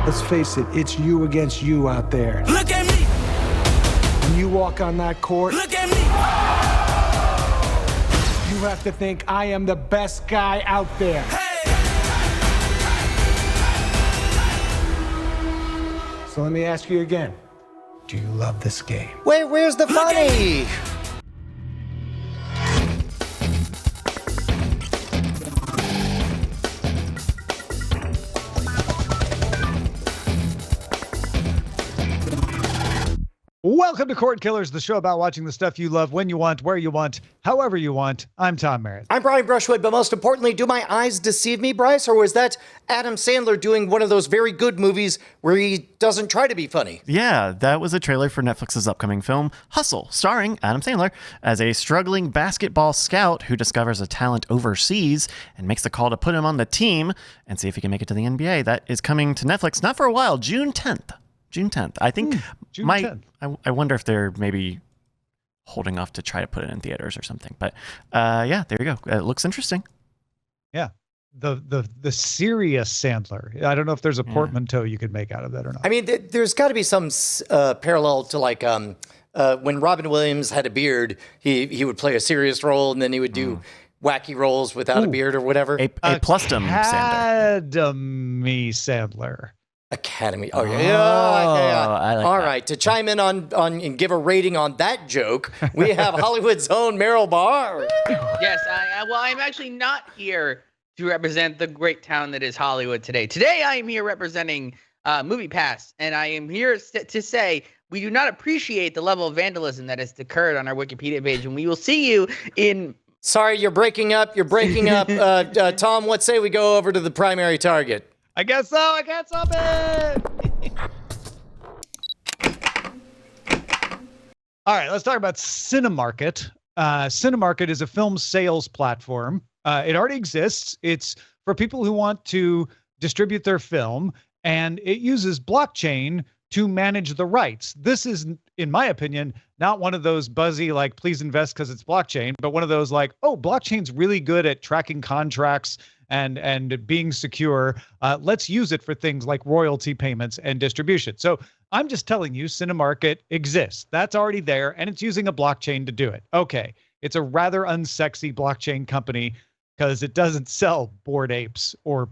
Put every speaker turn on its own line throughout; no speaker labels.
Let's face it, it's you against you out there.
Look at me.
When you walk on that court,
Look at me.
you have to think I am the best guy out there.
Hey.
So let me ask you again. Do you love this game?
Wait, where's the funny?
Welcome to Cordkillers, the show about watching the stuff you love when you want, where you want, however you want. I'm Tom Merritt.
I'm Brian Brushwood, but most importantly, do my eyes deceive me, Bryce? Or was that Adam Sandler doing one of those very good movies where he doesn't try to be funny?
Yeah, that was a trailer for Netflix's upcoming film, Hustle, starring Adam Sandler as a struggling basketball scout who discovers a talent overseas and makes the call to put him on the team and see if he can make it to the NBA. That is coming to Netflix, not for a while, June 10th. June 10th. I think
June 10th.
I wonder if they're maybe holding off to try to put it in theaters or something. But yeah, there you go. It looks interesting.
Yeah. The serious Sandler. I don't know if there's a portmanteau you could make out of that or not.
I mean, there's got to be some parallel to like when Robin Williams had a beard, he would play a serious role and then he would do wacky roles without a beard or whatever.
A plustum Sandler.
Academy Sandler.
Academy. Oh, yeah.
I like
All
that.
right. To chime in on and give a rating on that joke, we have Hollywood's own Merrill Barr.
Yes, I'm actually not here to represent the great town that is Hollywood today. Today, I am here representing MoviePass, and I am here to say we do not appreciate the level of vandalism that has occurred on our Wikipedia page, and we will see you in...
Sorry, you're breaking up. Tom, what say we go over to the primary target?
I guess so. I can't stop it. All right, let's talk about Cinemarket. Cinemarket is a film sales platform. It already exists. It's for people who want to distribute their film, and it uses blockchain to manage the rights. This is, in my opinion, not one of those buzzy, like, please invest because it's blockchain, but one of those like, oh, blockchain's really good at tracking contracts and being secure. Let's use it for things like royalty payments and distribution. So I'm just telling you, Cinemarket exists. That's already there, and it's using a blockchain to do it. Okay, it's a rather unsexy blockchain company because it doesn't sell Bored Apes or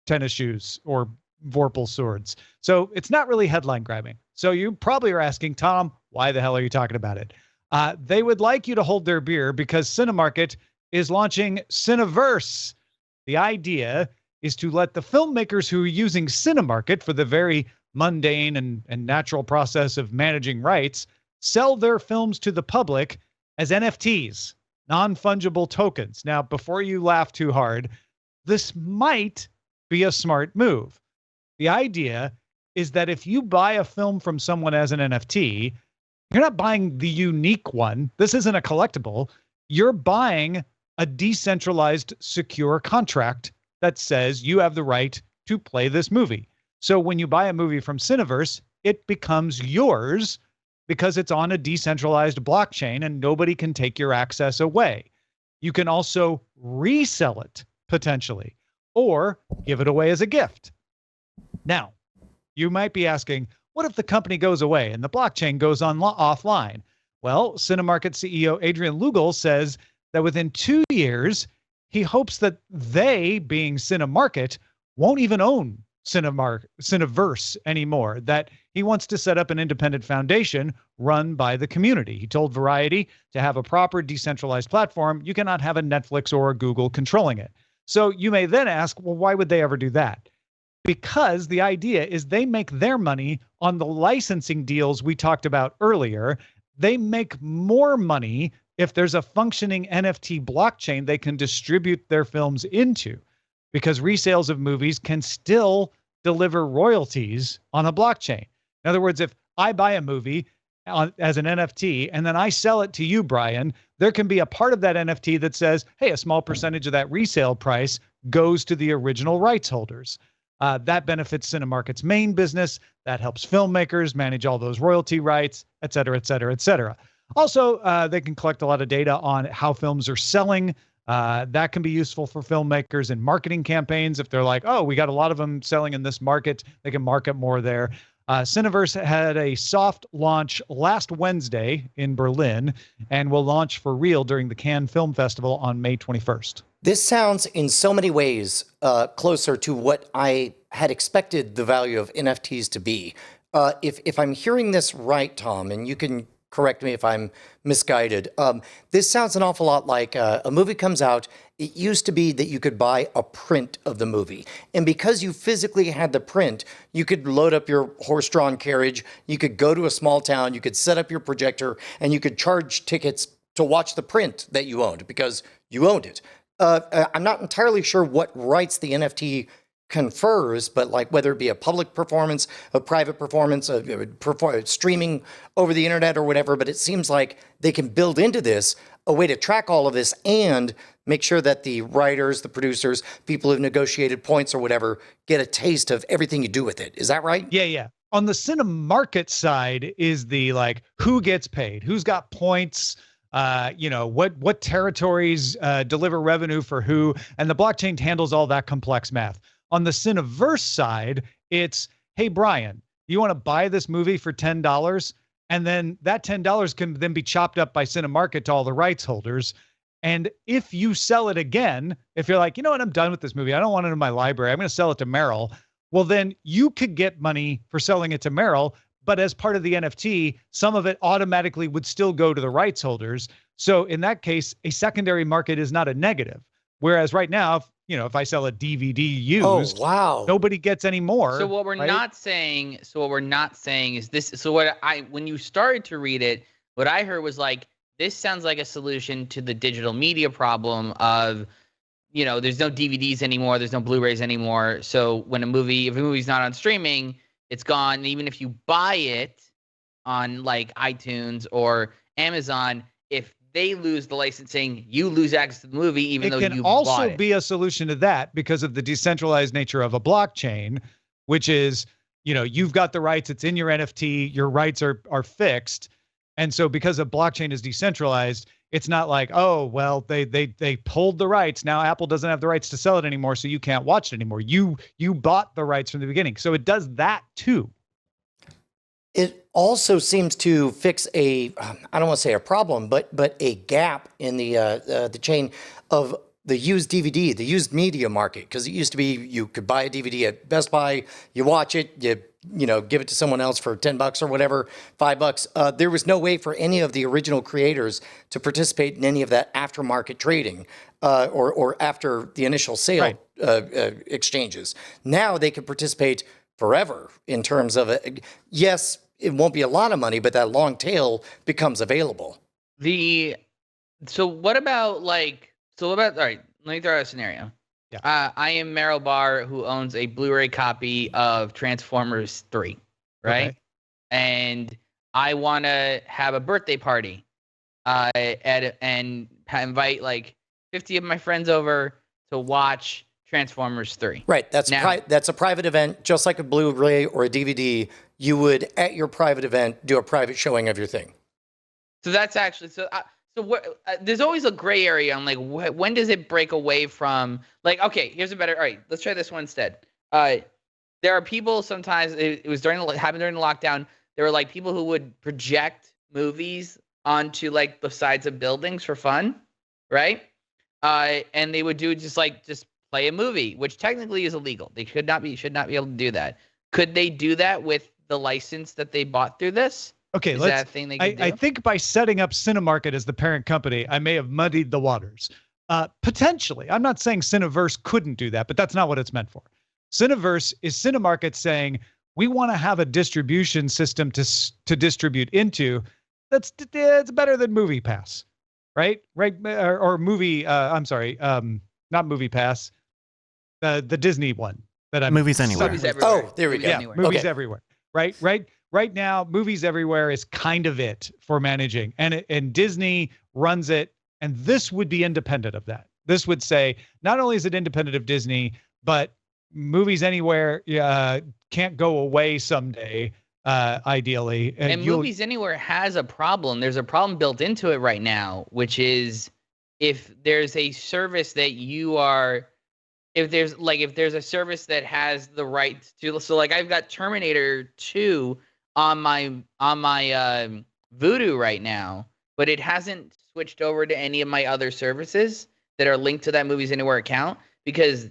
tennis shoes or Vorpal swords. So it's not really headline grabbing. So you probably are asking, Tom, why the hell are you talking about it? They would like you to hold their beer because Cinemarket is launching Cineverse. The idea is to let the filmmakers who are using Cinemarket for the very mundane and natural process of managing rights sell their films to the public as NFTs, non-fungible tokens. Now, before you laugh too hard, this might be a smart move. The idea is that if you buy a film from someone as an NFT, you're not buying the unique one. This isn't a collectible. You're buying a decentralized, secure contract that says you have the right to play this movie. So when you buy a movie from Cineverse, it becomes yours because it's on a decentralized blockchain and nobody can take your access away. You can also resell it, potentially, or give it away as a gift. Now, you might be asking, what if the company goes away and the blockchain goes offline? Well, Cinemarket CEO Adrian Lugal says that within 2 years, he hopes that they, being Cinemarket, won't even own Cineverse anymore, that he wants to set up an independent foundation run by the community. He told Variety to have a proper decentralized platform, you cannot have a Netflix or a Google controlling it. So you may then ask, well, why would they ever do that? Because the idea is they make their money on the licensing deals we talked about earlier. They make more money if there's a functioning NFT blockchain they can distribute their films into, because resales of movies can still deliver royalties on a blockchain. In other words, if I buy a movie as an NFT and then I sell it to you, Brian, there can be a part of that NFT that says, hey, a small percentage of that resale price goes to the original rights holders. That benefits Cinemarket's main business. That helps filmmakers manage all those royalty rights, et cetera, et cetera, et cetera. Also, they can collect a lot of data on how films are selling That can be useful for filmmakers in marketing campaigns. If they're like, oh, we got a lot of them selling in this market, they can market more there. Cineverse had a soft launch last Wednesday in Berlin and will launch for real during the Cannes Film Festival on May 21st.
This sounds in so many ways closer to what I had expected the value of NFTs to be. If I'm hearing this right, Tom, and you can correct me if I'm misguided, this sounds an awful lot like a movie comes out. It used to be that you could buy a print of the movie. And because you physically had the print, you could load up your horse-drawn carriage, you could go to a small town, you could set up your projector, and you could charge tickets to watch the print that you owned because you owned it. I'm not entirely sure what rights the NFT confers, but like whether it be a public performance, a private performance, streaming over the internet or whatever, but it seems like they can build into this a way to track all of this and make sure that the writers, the producers, people who've negotiated points or whatever get a taste of everything you do with it. Is that right?
Yeah. On the Cinemarket side is the like who gets paid, who's got points, what territories deliver revenue for who, and the blockchain handles all that complex math. On the Cineverse side, it's, hey, Brian, you want to buy this movie for $10? And then that $10 can then be chopped up by Cinemarket to all the rights holders. And if you sell it again, if you're like, you know what, I'm done with this movie, I don't want it in my library, I'm going to sell it to Merrill. Well, then you could get money for selling it to Merrill, but as part of the NFT, some of it automatically would still go to the rights holders. So in that case, a secondary market is not a negative. Whereas right now, if I sell a DVD used, nobody gets any more.
So what we're not saying, is this. So when you started to read it, what I heard was like, this sounds like a solution to the digital media problem of, there's no DVDs anymore, there's no Blu-rays anymore. So when if a movie's not on streaming, it's gone. And even if you buy it on like iTunes or Amazon, if they lose the licensing, you lose access to the movie, even though you bought it. It can also
be a solution to that because of the decentralized nature of a blockchain, which is, you've got the rights, it's in your NFT, your rights are fixed. And so because a blockchain is decentralized, it's not like, oh, well, they pulled the rights. Now Apple doesn't have the rights to sell it anymore, so you can't watch it anymore. You bought the rights from the beginning. So it does that too.
It also seems to fix I don't want to say a problem, but a gap in the chain of the used DVD, the used media market. Because it used to be you could buy a DVD at Best Buy, you watch it, you give it to someone else for $10 or whatever, $5. There was no way for any of the original creators to participate in any of that aftermarket trading or after the initial sale exchanges. Now they can participate forever in terms of it. Yes, it won't be a lot of money, but that long tail becomes available.
So what about all right, let me throw out a scenario. Yeah. I am Merrill Barr, who owns a Blu-ray copy of Transformers 3, right? Okay. And I want to have a birthday party and invite like 50 of my friends over to watch Transformers 3.
Right. That's a private event, just like a Blu-ray or a DVD. You would, at your private event, do a private showing of your thing.
So that's actually there's always a gray area on like when does it break away from like, okay, here's a better. All right, let's try this one instead. There are people sometimes it was happened during the lockdown. There were like people who would project movies onto like the sides of buildings for fun, right? And they would do just play a movie, which technically is illegal. They should not be able to do that. Could they do that with the license that they bought through this?
Okay, I think by setting up Cinemarket as the parent company, I may have muddied the waters. Potentially. I'm not saying Cineverse couldn't do that, but that's not what it's meant for. Cineverse is Cinemarket saying, we want to have a distribution system to distribute into it's better than Movie Pass, right? Or movie, I'm sorry, not Movie Pass, the Disney one.
Movies Anywhere.
Movies Everywhere.
Oh, there we go.
Yeah, Movies Everywhere. Right now, Movies Everywhere is kind of it for managing, and Disney runs it, and this would be independent of that. This would say, not only is it independent of Disney, but Movies Anywhere can't go away someday, ideally.
And Movies Anywhere has a problem. There's a problem built into it right now, which is if there's a service that you are, if there's a service that has the rights to, so like I've got Terminator 2 on my Vudu right now, but it hasn't switched over to any of my other services that are linked to that Movies Anywhere account because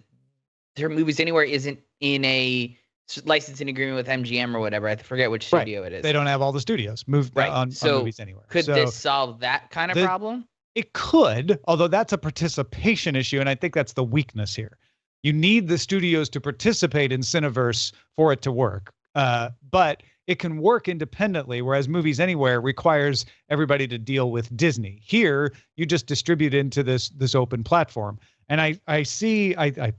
their Movies Anywhere isn't in a licensing agreement with MGM or whatever. I forget which studio it is.
They don't have all the studios moved on Movies Anywhere.
Could this solve that kind of problem?
It could, although that's a participation issue, and I think that's the weakness here. You need the studios to participate in Cineverse for it to work, but it can work independently, whereas Movies Anywhere requires everybody to deal with Disney. Here, you just distribute into this open platform. And I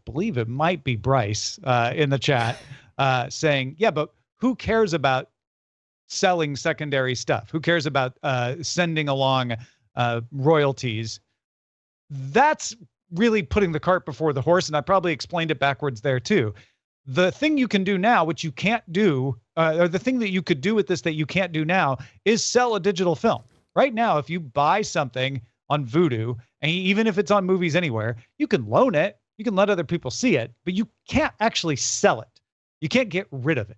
believe it might be Bryce in the chat saying, yeah, but who cares about selling secondary stuff? Who cares about sending along royalties? That's really putting the cart before the horse, and I probably explained it backwards there too. The thing you can do now, which you can't do, or the thing that you could do with this that you can't do now, is sell a digital film. Right now, if you buy something on Vudu, and even if it's on Movies Anywhere, you can loan it, you can let other people see it, but you can't actually sell it. You can't get rid of it.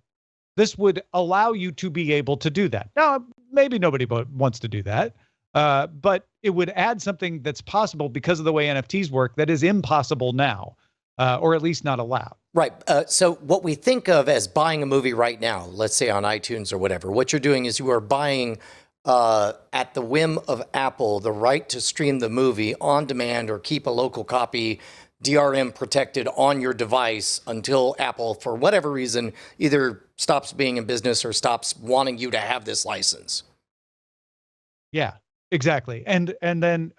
This would allow you to be able to do that. Now, maybe nobody wants to do that, but it would add something that's possible because of the way NFTs work that is impossible now, or at least not allowed.
Right. So what we think of as buying a movie right now, let's say on iTunes or whatever, what you're doing is you are buying at the whim of Apple the right to stream the movie on demand or keep a local copy DRM protected on your device until Apple, for whatever reason, either stops being in business or stops wanting you to have this license.
Yeah, exactly. And then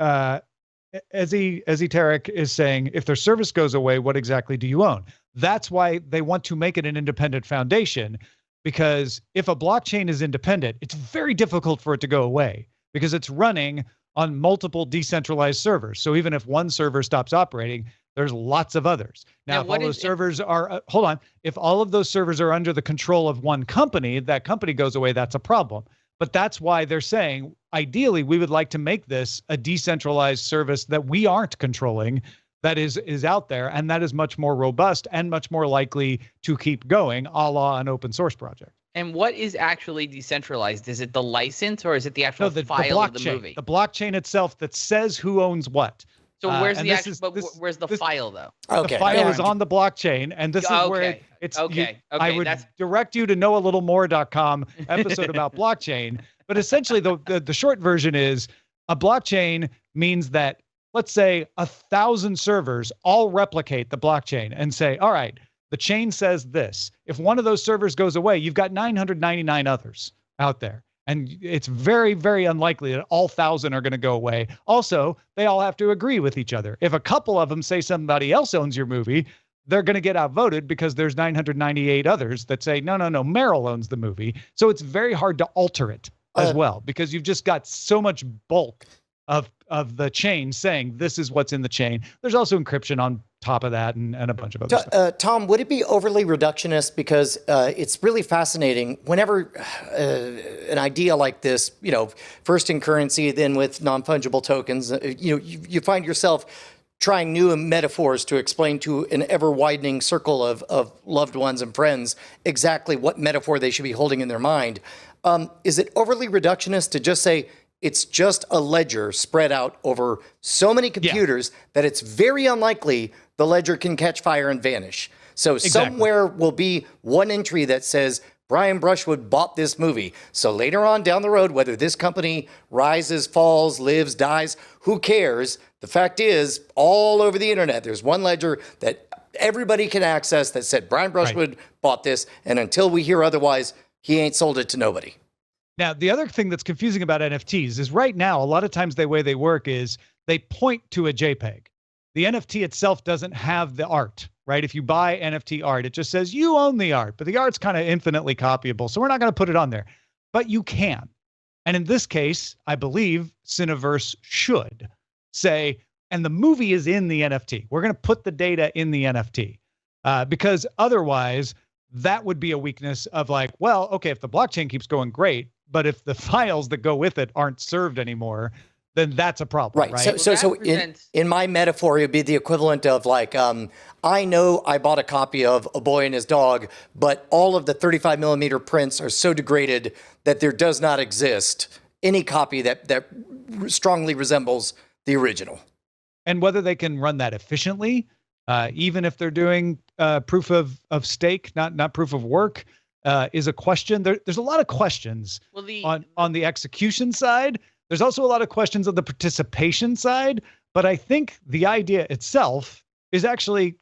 Esoteric is saying, if their service goes away, what exactly do you own? That's why they want to make it an independent foundation, because if a blockchain is independent, it's very difficult for it to go away because it's running on multiple decentralized servers. So even if one server stops operating, there's lots of others. Now, if all those servers are, hold on, if all of those servers are under the control of one company, that company goes away, that's a problem. But that's why they're saying, ideally, we would like to make this a decentralized service that we aren't controlling, that is out there, and that is much more robust and much more likely to keep going, a la an open source project.
And what is actually decentralized? Is it the license or is it the actual file of the movie?
The blockchain itself that says who owns what.
So where's the actual? Where's the file though?
Okay, the file is on the blockchain, and this is where it's. I would direct you to knowalittle.more.com episode about blockchain. But essentially, the short version is a blockchain means that, let's say, 1,000 servers all replicate the blockchain and say, all right, the chain says this. If one of those servers goes away, you've got 999 others out there. And it's very, very unlikely that all 1,000 are going to go away. Also, they all have to agree with each other. If a couple of them say somebody else owns your movie, they're going to get outvoted because there's 998 others that say, no, Merrill owns the movie. So it's very hard to alter it as well, because you've just got so much bulk of the chain saying this is what's in the chain. There's also encryption on top of that and a bunch of other stuff.
Tom, would it be overly reductionist? Because it's really fascinating whenever an idea like this, first in currency, then with non-fungible tokens, you find yourself trying new metaphors to explain to an ever-widening circle of loved ones and friends exactly what metaphor they should be holding in their mind. Is it overly reductionist to just say, it's just a ledger spread out over so many computers that it's very unlikely the ledger can catch fire and vanish? So somewhere will be one entry that says Brian Brushwood bought this movie. So later on down the road, whether this company rises, falls, lives, dies, who cares? The fact is, all over the internet, there's one ledger that everybody can access that said Brian Brushwood bought this. And until we hear otherwise, he ain't sold it to nobody.
Now, the other thing that's confusing about NFTs is right now, a lot of times the way they work is they point to a JPEG. The NFT itself doesn't have the art, right? If you buy NFT art, it just says you own the art, but the art's kind of infinitely copyable. So we're not going to put it on there, but you can. And in this case, I believe Cineverse should say, and the movie is in the NFT. We're going to put the data in the NFT because otherwise that would be a weakness of like, well, okay, if the blockchain keeps going, great. But if the files that go with it aren't served anymore, then that's a problem, right?
So in my metaphor, it would be the equivalent of like, I know I bought a copy of A Boy and His Dog, but all of the 35 millimeter prints are so degraded that there does not exist any copy that strongly resembles the original.
And whether they can run that efficiently, even if they're doing proof of stake, not proof of work, is a question. There's a lot of questions on the execution side. There's also a lot of questions on the participation side, but I think the idea itself is actually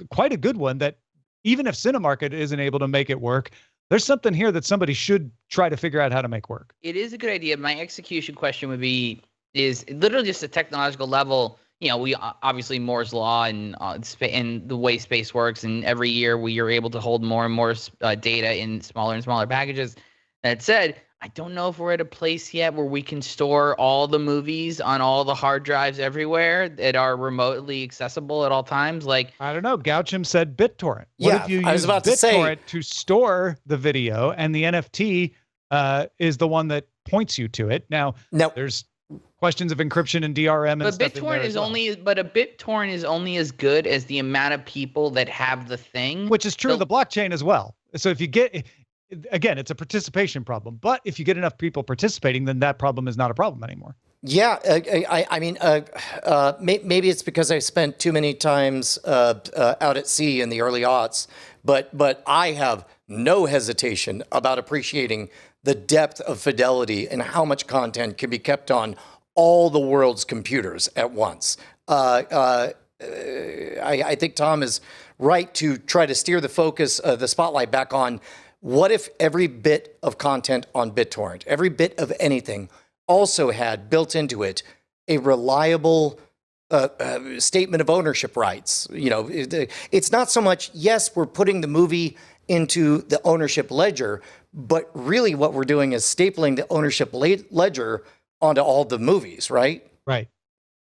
quite a good one, that even if Cinemarket isn't able to make it work, there's something here that somebody should try to figure out how to make work.
It is a good idea. My execution question would be, is literally just a technological level. You know, we obviously Moore's law and the way space works, and every year we are able to hold more and more data in smaller and smaller packages. That said, I don't know if we're at a place yet where we can store all the movies on all the hard drives everywhere that are remotely accessible at all times. Like,
I don't know. Goucham said BitTorrent. What if you use BitTorrent to store the video, and the NFT is the one that points you to it? Now, there's questions of encryption and DRM and
but
stuff.
BitTorrent is but a BitTorrent is only as good as the amount of people that have the thing.
Which is true of the blockchain as well. So if you get, again, it's a participation problem, but if you get enough people participating, then that problem is not a problem anymore.
Yeah, I mean, maybe it's because I spent too many times out at sea in the early aughts, but I have no hesitation about appreciating the depth of fidelity and how much content can be kept on all the world's computers at once. I think Tom is right to try to steer the focus, the spotlight back on what if every bit of content on BitTorrent, every bit of anything, also had built into it a reliable statement of ownership rights. You know, it's not so much, yes, we're putting the movie into the ownership ledger, but really what we're doing is stapling the ownership ledger onto all the movies, right?
Right.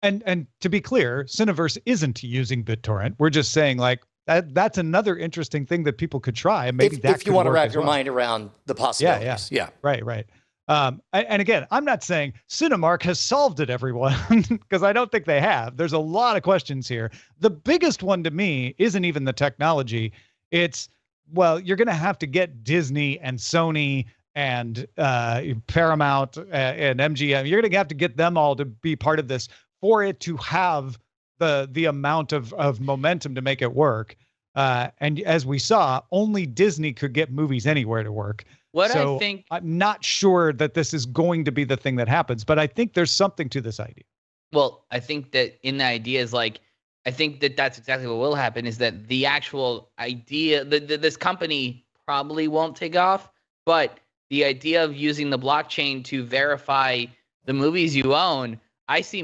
And to be clear, Cineverse isn't using BitTorrent. We're just saying, like, that's another interesting thing that people could try. Maybe
if you want to wrap your mind around the possibilities.
Yeah. Right. And again, I'm not saying Cinemark has solved it, everyone, because I don't think they have. There's a lot of questions here. The biggest one to me isn't even the technology. It's, well, you're going to have to get Disney and Sony and Paramount and MGM. You're going to have to get them all to be part of this for it to have the amount of momentum to make it work. And as we saw, only Disney could get Movies Anywhere to work. I'm not sure that this is going to be the thing that happens, but I think there's something to this idea.
Well, I think that in the idea is like, I think that that's exactly what will happen, is that the actual idea, this company probably won't take off, but the idea of using the blockchain to verify the movies you own, I see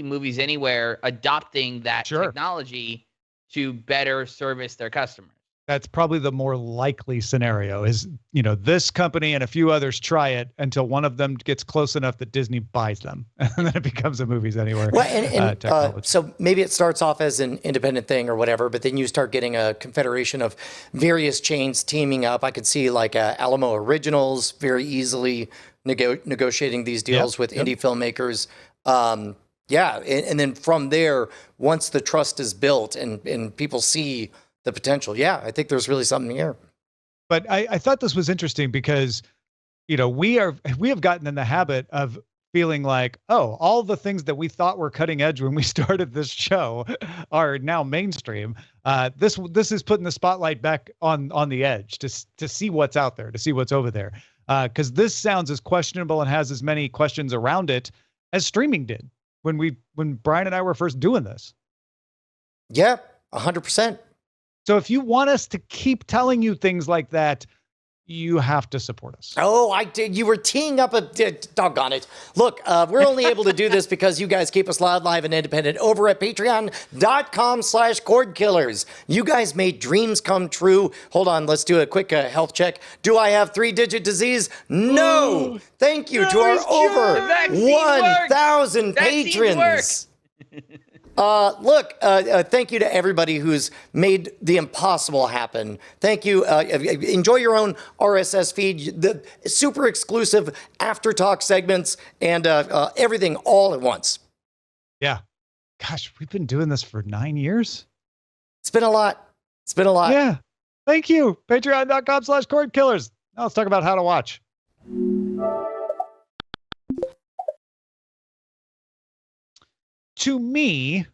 Movies Anywhere adopting that technology to better service their customers.
That's probably the more likely scenario, is, you know, this company and a few others try it until one of them gets close enough that Disney buys them, and then it becomes a Movies Anywhere.
Well, so maybe it starts off as an independent thing or whatever, but then you start getting a confederation of various chains teaming up. I could see like Alamo Originals very easily negotiating these deals with indie filmmakers. And then from there, once the trust is built and people see the potential, I think there's really something here.
But I thought this was interesting because, you know, we have gotten in the habit of feeling like, oh, all the things that we thought were cutting edge when we started this show are now mainstream. This is putting the spotlight back on the edge to see what's out there, to see what's over there. Because this sounds as questionable and has as many questions around it as streaming did when Brian and I were first doing this.
Yeah, 100%.
So if you want us to keep telling you things like that, you have to support us.
Oh, I did. You were teeing up doggone it. Look, we're only able to do this because you guys keep us loud, live, and independent over at patreon.com/Cordkillers. You guys made dreams come true. Hold on. Let's do a quick health check. Do I have 3-digit disease? No. Thank you to our over 1,000 patrons. Thank you to everybody who's made the impossible happen. Thank you. Enjoy your own RSS feed, the super exclusive after talk segments, and everything all at once.
Yeah. Gosh, we've been doing this for 9 years.
It's been a lot.
Yeah. Thank you. Patreon.com/Cordkillers. Now let's talk about how to watch. To me,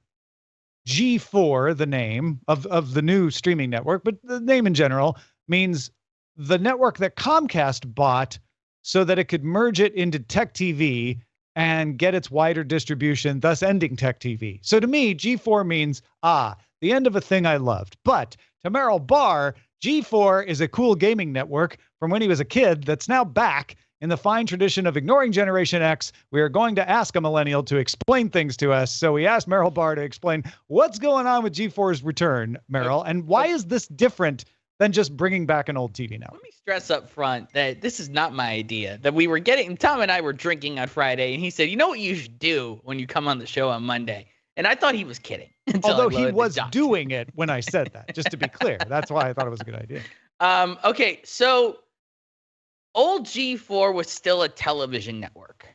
G4, the name of the new streaming network, but the name in general means the network that Comcast bought so that it could merge it into Tech TV and get its wider distribution, thus ending Tech TV. So to me, G4 means, the end of a thing I loved. But to Merrill Barr, G4 is a cool gaming network from when he was a kid that's now back. In the fine tradition of ignoring Generation X, we are going to ask a millennial to explain things to us. So we asked Merrill Barr to explain what's going on with G4's return, Merrill, and why is this different than just bringing back an old TV network?
Let me stress up front that this is not my idea. That we were Tom and I were drinking on Friday, and he said, you know what you should do when you come on the show on Monday? And I thought he was kidding.
Although he was doing it when I said that, just to be clear. That's why I thought it was a good idea.
Okay, so old G4 was still a television network.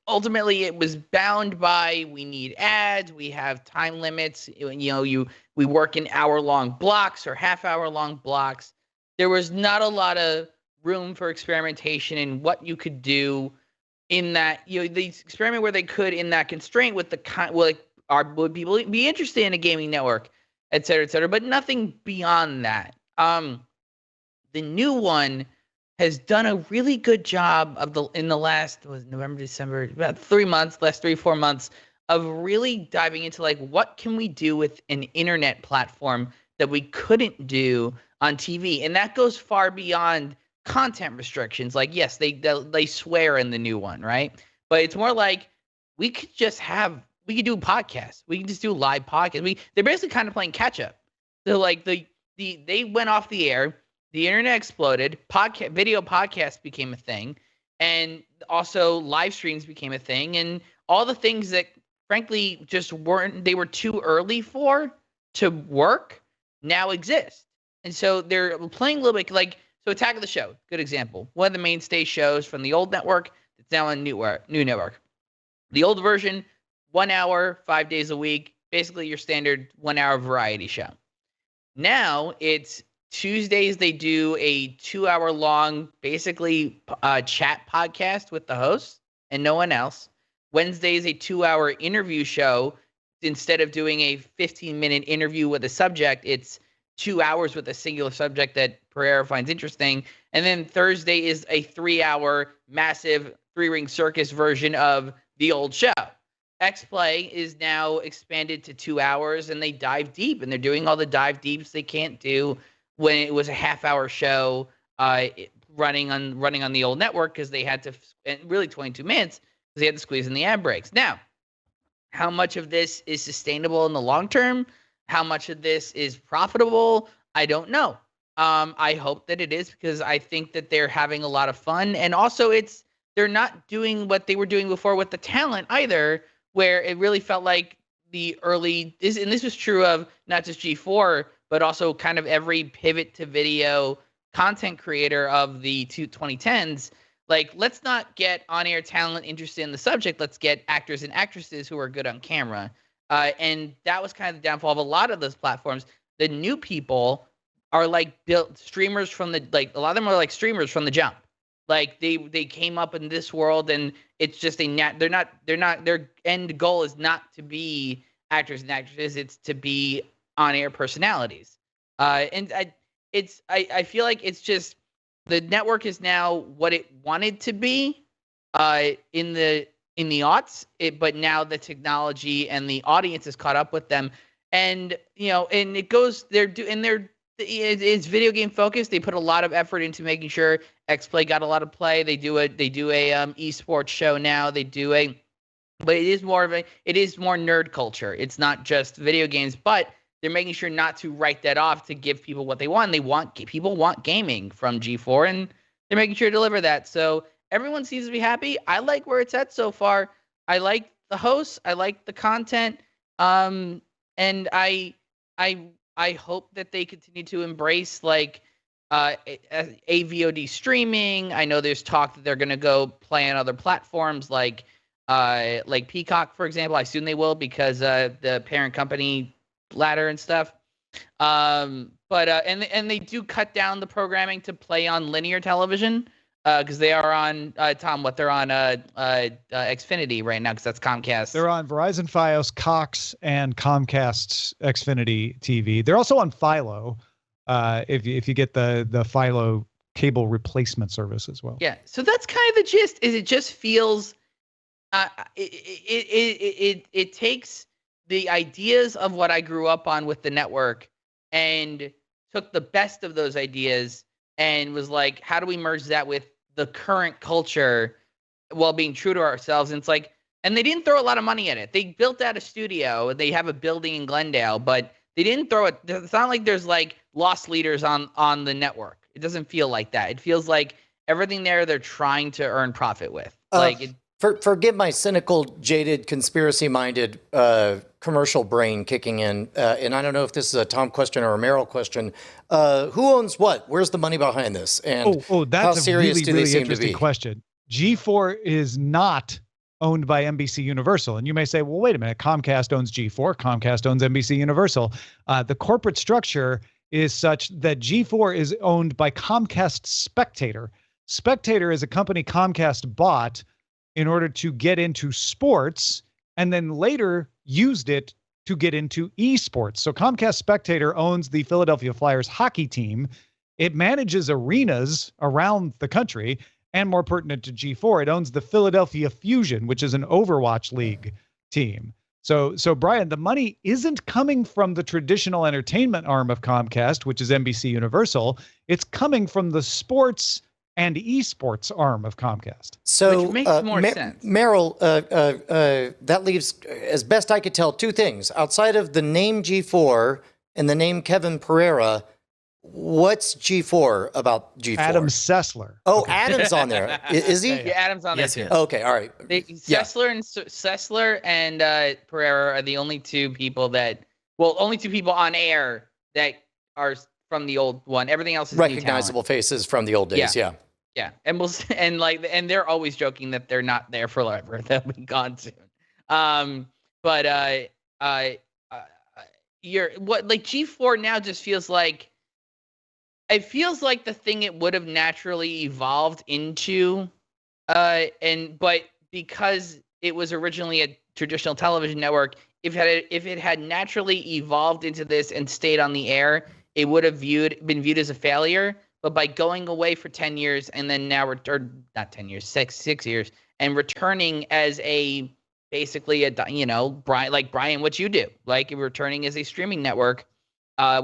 Ultimately, it was bound by, we need ads, we have time limits, we work in hour-long blocks or half-hour-long blocks. There was not a lot of room for experimentation in what you could do in that, the experiment where they could in that constraint with would people be interested in a gaming network, et cetera, but nothing beyond that. The new one has done a really good job in the last November, December, about 3 months, last 3-4 months of really diving into what can we do with an internet platform that we couldn't do on TV, and that goes far beyond content restrictions. Yes, they swear in the new one, right? But it's more like we could do podcasts. We can just do live podcasts. They're basically kind of playing catch up. So they went off the air. The internet exploded. Video podcasts became a thing, and also live streams became a thing, and all the things that, frankly, just weren't. They were too early to work. Now exist, and so they're playing a little bit so. Attack of the Show, good example. One of the mainstay shows from the old network that's now on new network. The old version, 1 hour, 5 days a week, basically your standard 1 hour variety show. Now it's Tuesdays, they do a 2 hour long, basically chat podcast with the host and no one else. Wednesdays, a 2 hour interview show. Instead of doing a 15-minute interview with a subject, it's 2 hours with a singular subject that Pereira finds interesting. And then Thursday is a 3 hour massive 3-ring circus version of the old show. X-Play is now expanded to 2 hours, and they dive deep, and they're doing all the dive deeps they can't do when it was a half-hour show running on the old network, because they had to, and really 22 minutes, because they had to squeeze in the ad breaks. Now, how much of this is sustainable in the long term? How much of this is profitable? I don't know. I hope that it is, because I think that they're having a lot of fun, and also they're not doing what they were doing before with the talent either, where it really felt like the early, and this was true of not just G4, but also kind of every pivot to video content creator of the 2010s. Let's not get on-air talent interested in the subject. Let's get actors and actresses who are good on camera. And that was kind of the downfall of a lot of those platforms. The new people are built streamers from a lot of them are streamers from the jump. They came up in this world, and it's just their end goal is not to be actors and actresses. It's to be on-air personalities. And I feel like it's just, the network is now what it wanted to be in the aughts, but now the technology and the audience has caught up with them. And and it goes, it's video game focused. They put a lot of effort into making sure X-Play got a lot of play. They do a esports show now. But it is more nerd culture. It's not just video games, but they're making sure not to write that off, to give people what they want. People want gaming from G4, and they're making sure to deliver that. So everyone seems to be happy. I like where it's at so far. I like the hosts. I like the content. And I hope that they continue to embrace like AVOD streaming. I know there's talk that they're gonna go play on other platforms like Peacock, for example. I assume they will because the parent company ladder and stuff. But they do cut down the programming to play on linear television because they are on Tom. What they're on Xfinity right now because that's Comcast.
They're on Verizon, Fios, Cox, and Comcast's Xfinity TV. They're also on Philo. If you get the Philo cable replacement service as well.
Yeah, so that's kind of the gist. Is it just feels it takes the ideas of what I grew up on with the network and took the best of those ideas and was like, how do we merge that with the current culture while being true to ourselves? And it's like, and they didn't throw a lot of money at it. They built out a studio. They have a building in Glendale, but they didn't throw it. It's not like there's like lost leaders on the network. It doesn't feel like that. It feels like everything there they're trying to earn profit with.
Forgive my cynical, jaded, conspiracy-minded commercial brain kicking in, and I don't know if this is a Tom question or a Merrill question. Who owns what? Where's the money behind this? And
that's
how serious do they
really
seem to
interesting
be?
question. G4 is not owned by NBC Universal, and you may say, well, wait a minute. Comcast owns G4. Comcast owns NBC Universal. The corporate structure is such that G4 is owned by Comcast Spectator. Spectator is a company Comcast bought in order to get into sports and then later used it to get into esports. So Comcast Spectator owns the Philadelphia Flyers hockey team. It manages arenas around the country, and more pertinent to G4, it owns the Philadelphia Fusion, which is an Overwatch League team. So Brian, the money isn't coming from the traditional entertainment arm of Comcast, which is NBC Universal. It's coming from the sports and esports arm of Comcast.
So
which makes more sense.
Merrill, that leaves, as best I could tell, two things. Outside of the name G4 and the name Kevin Pereira, what's G4 about G4?
Adam Sessler.
Oh, Adam's on there. Is he?
Yeah, Adam's on
Yes,
there
he
too.
is.
Okay, all right.
Sessler and Pereira are the only two people only two people on air that are from the old one. Everything else is
Recognizable faces from the old days, yeah.
Yeah, and they're always joking that they're not there forever. They'll be gone soon. G4 now just feels like it feels like the thing it would have naturally evolved into, but because it was originally a traditional television network, if it had naturally evolved into this and stayed on the air, it would have been viewed as a failure. But by going away for 10 years and then now not 10 years, 6 years, and returning as basically Brian, what you do, like returning as a streaming network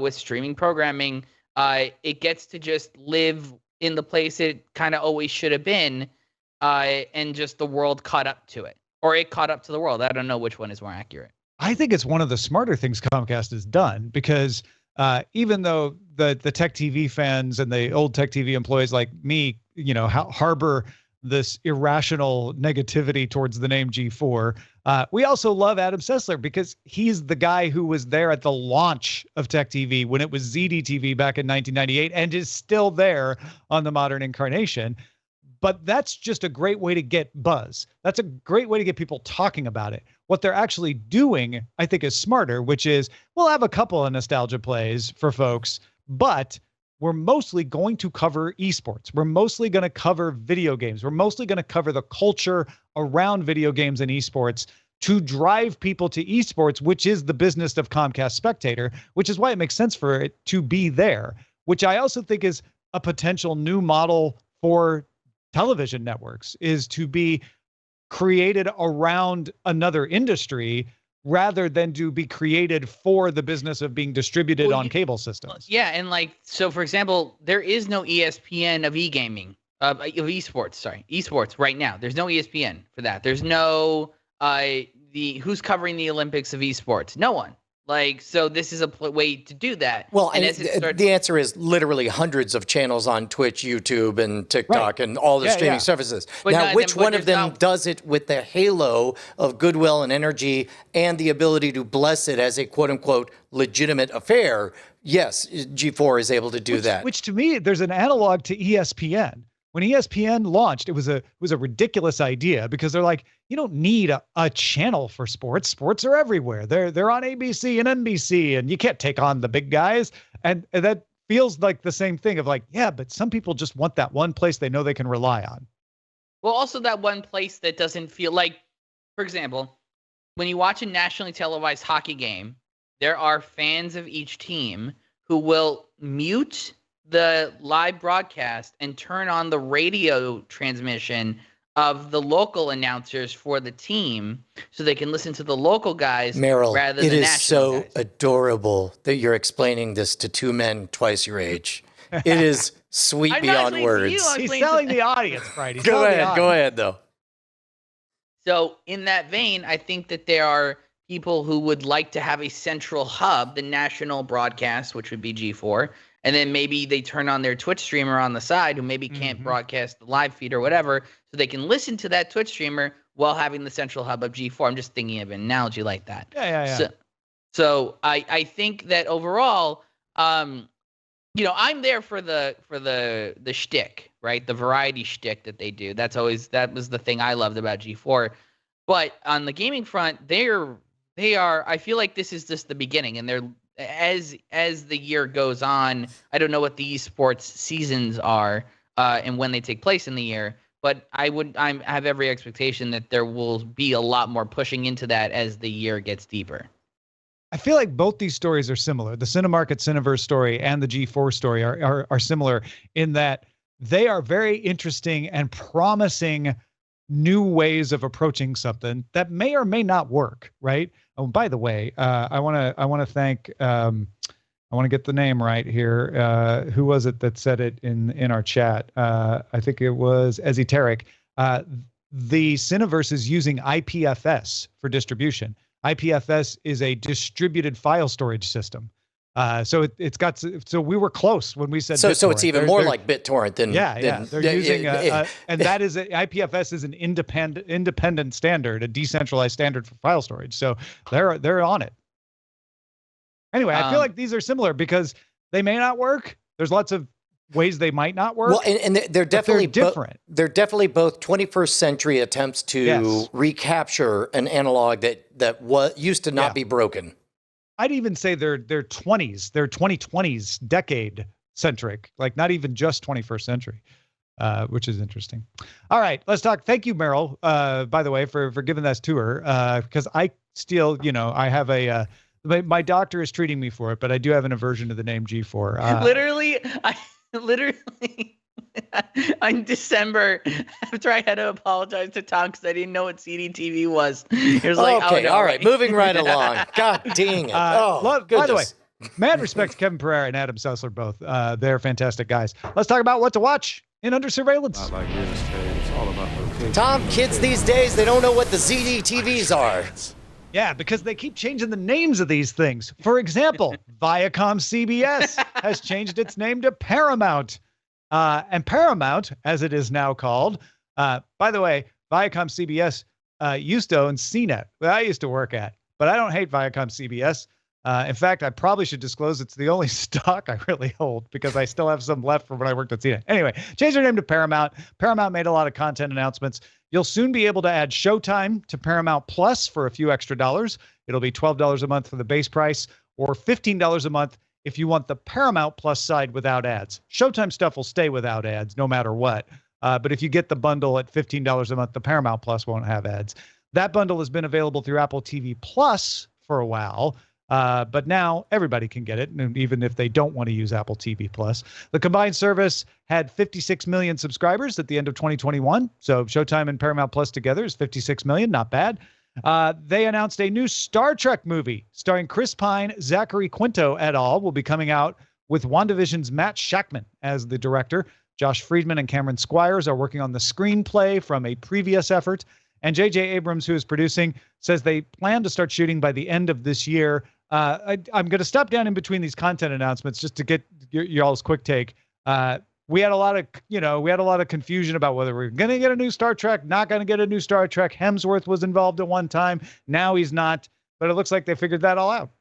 with streaming programming, it gets to just live in the place it kind of always should have been, and just the world caught up to it, or it caught up to the world. I don't know which one is more accurate.
I think it's one of the smarter things Comcast has done because even though the Tech TV fans and the old Tech TV employees like me, harbor this irrational negativity towards the name G4, we also love Adam Sessler because he's the guy who was there at the launch of Tech TV when it was ZDTV back in 1998 and is still there on the modern incarnation. But that's just a great way to get buzz. That's a great way to get people talking about it. What they're actually doing, I think, is smarter, which is we'll have a couple of nostalgia plays for folks, but we're mostly going to cover esports. We're mostly going to cover video games. We're mostly going to cover the culture around video games and esports to drive people to esports, which is the business of Comcast Spectator, which is why it makes sense for it to be there, which I also think is a potential new model for television networks, is to be created around another industry rather than to be created for the business of being distributed on cable systems.
Yeah, and so for example, there is no ESPN of e-gaming, of esports right now. There's no ESPN for that. There's no who's covering the Olympics of esports? No one. Like, so this is a way to do that.
Well,
and
and the answer is literally hundreds of channels on Twitch, YouTube, and TikTok, and all the streaming services.
But
now, which one of them
not...
does it with the halo of goodwill and energy and the ability to bless it as a quote-unquote legitimate affair? Yes, G4 is able to do that.
Which to me, there's an analog to ESPN. When ESPN launched, it was a ridiculous idea because they're like, you don't need a channel for sports. Sports are everywhere. They're on ABC and NBC, and you can't take on the big guys. And that feels like the same thing of like, yeah, but some people just want that one place they know they can rely on.
Well, also that one place that doesn't feel like, for example, when you watch a nationally televised hockey game, there are fans of each team who will mute the live broadcast and turn on the radio transmission of the local announcers for the team so they can listen to the local guys
Merrill,
rather than
it is
national
so
guys.
Adorable that you're explaining this to two men twice your age. It is sweet beyond words.
He's selling the audience, right? He's
Go ahead, though.
So in that vein, I think that there are people who would like to have a central hub, the national broadcast, which would be G4, and then maybe they turn on their Twitch streamer on the side who maybe can't broadcast the live feed or whatever, so they can listen to that Twitch streamer while having the central hub of G4. I'm just thinking of an analogy like that.
Yeah.
So I think that overall, I'm there for the shtick, right? The variety shtick that they do. That was the thing I loved about G4. But on the gaming front, they are. I feel like this is just the beginning, and they're as the year goes on. I don't know what the esports seasons are and when they take place in the year, but I have every expectation that there will be a lot more pushing into that as the year gets deeper.
I feel like both these stories are similar. The Cinemarket Cineverse story and the G4 story are similar in that they are very interesting and promising new ways of approaching something that may or may not work, right? Oh, by the way, I want to thank I want to get the name right here. Who was it that said it in our chat? I think it was Esoteric. The Cineverse is using IPFS for distribution. IPFS is a distributed file storage system. So so we were close when we said
so
BitTorrent.
it's even more like BitTorrent than
they're using and that is IPFS is an independent standard, a decentralized standard for file storage. So they're on it. Anyway, I feel like these are similar because they may not work. There's lots of ways they might not work.
Well, and they're definitely
different.
They're definitely both 21st century attempts to recapture an analog that used to not be broken.
I'd even say they're 20s, they're 2020s decade centric, like not even just 21st century, which is interesting. All right, let's talk. Thank you, Merrill, by the way, for giving us tour, because I still, I have my doctor is treating me for it, but I do have an aversion to the name G4.
Literally, in December, after I had to apologize to Tom because I didn't know what CDTV was. He was like,
okay, all right, moving right along. God dang it.
By the way, mad respect to Kevin Pereira and Adam Sessler both. They're fantastic guys. Let's talk about what to watch in Under Surveillance.
Not like real estate. It's all about location.
Tom, kids these days, they don't know what the ZDTVs are.
Yeah, because they keep changing the names of these things. For example, Viacom CBS has changed its name to Paramount. And Paramount, as it is now called, by the way, Viacom CBS used to own CNET, that I used to work at. But I don't hate Viacom CBS. In fact, I probably should disclose it's the only stock I really hold because I still have some left from when I worked at CNET. Anyway, changed their name to Paramount. Paramount made a lot of content announcements. You'll soon be able to add Showtime to Paramount Plus for a few extra dollars. It'll be $12 a month for the base price or $15 a month if you want the Paramount Plus side without ads. Showtime stuff will stay without ads no matter what. But if you get the bundle at $15 a month, the Paramount Plus won't have ads. That bundle has been available through Apple TV Plus for a while. But now everybody can get it, and even if they don't want to use Apple TV Plus. The combined service had 56 million subscribers at the end of 2021. So Showtime and Paramount Plus together is 56 million, not bad. They announced a new Star Trek movie starring Chris Pine, Zachary Quinto et al. Will be coming out with WandaVision's Matt Shakman as the director. Josh Friedman and Cameron Squires are working on the screenplay from a previous effort. And J.J. Abrams, who is producing, says they plan to start shooting by the end of this year. I'm going to stop down in between these content announcements just to get y'all's quick take. We had a lot of confusion about whether we were going to get a new Star Trek, not going to get a new Star Trek. Hemsworth was involved at one time. Now he's not, but it looks like they figured that all out.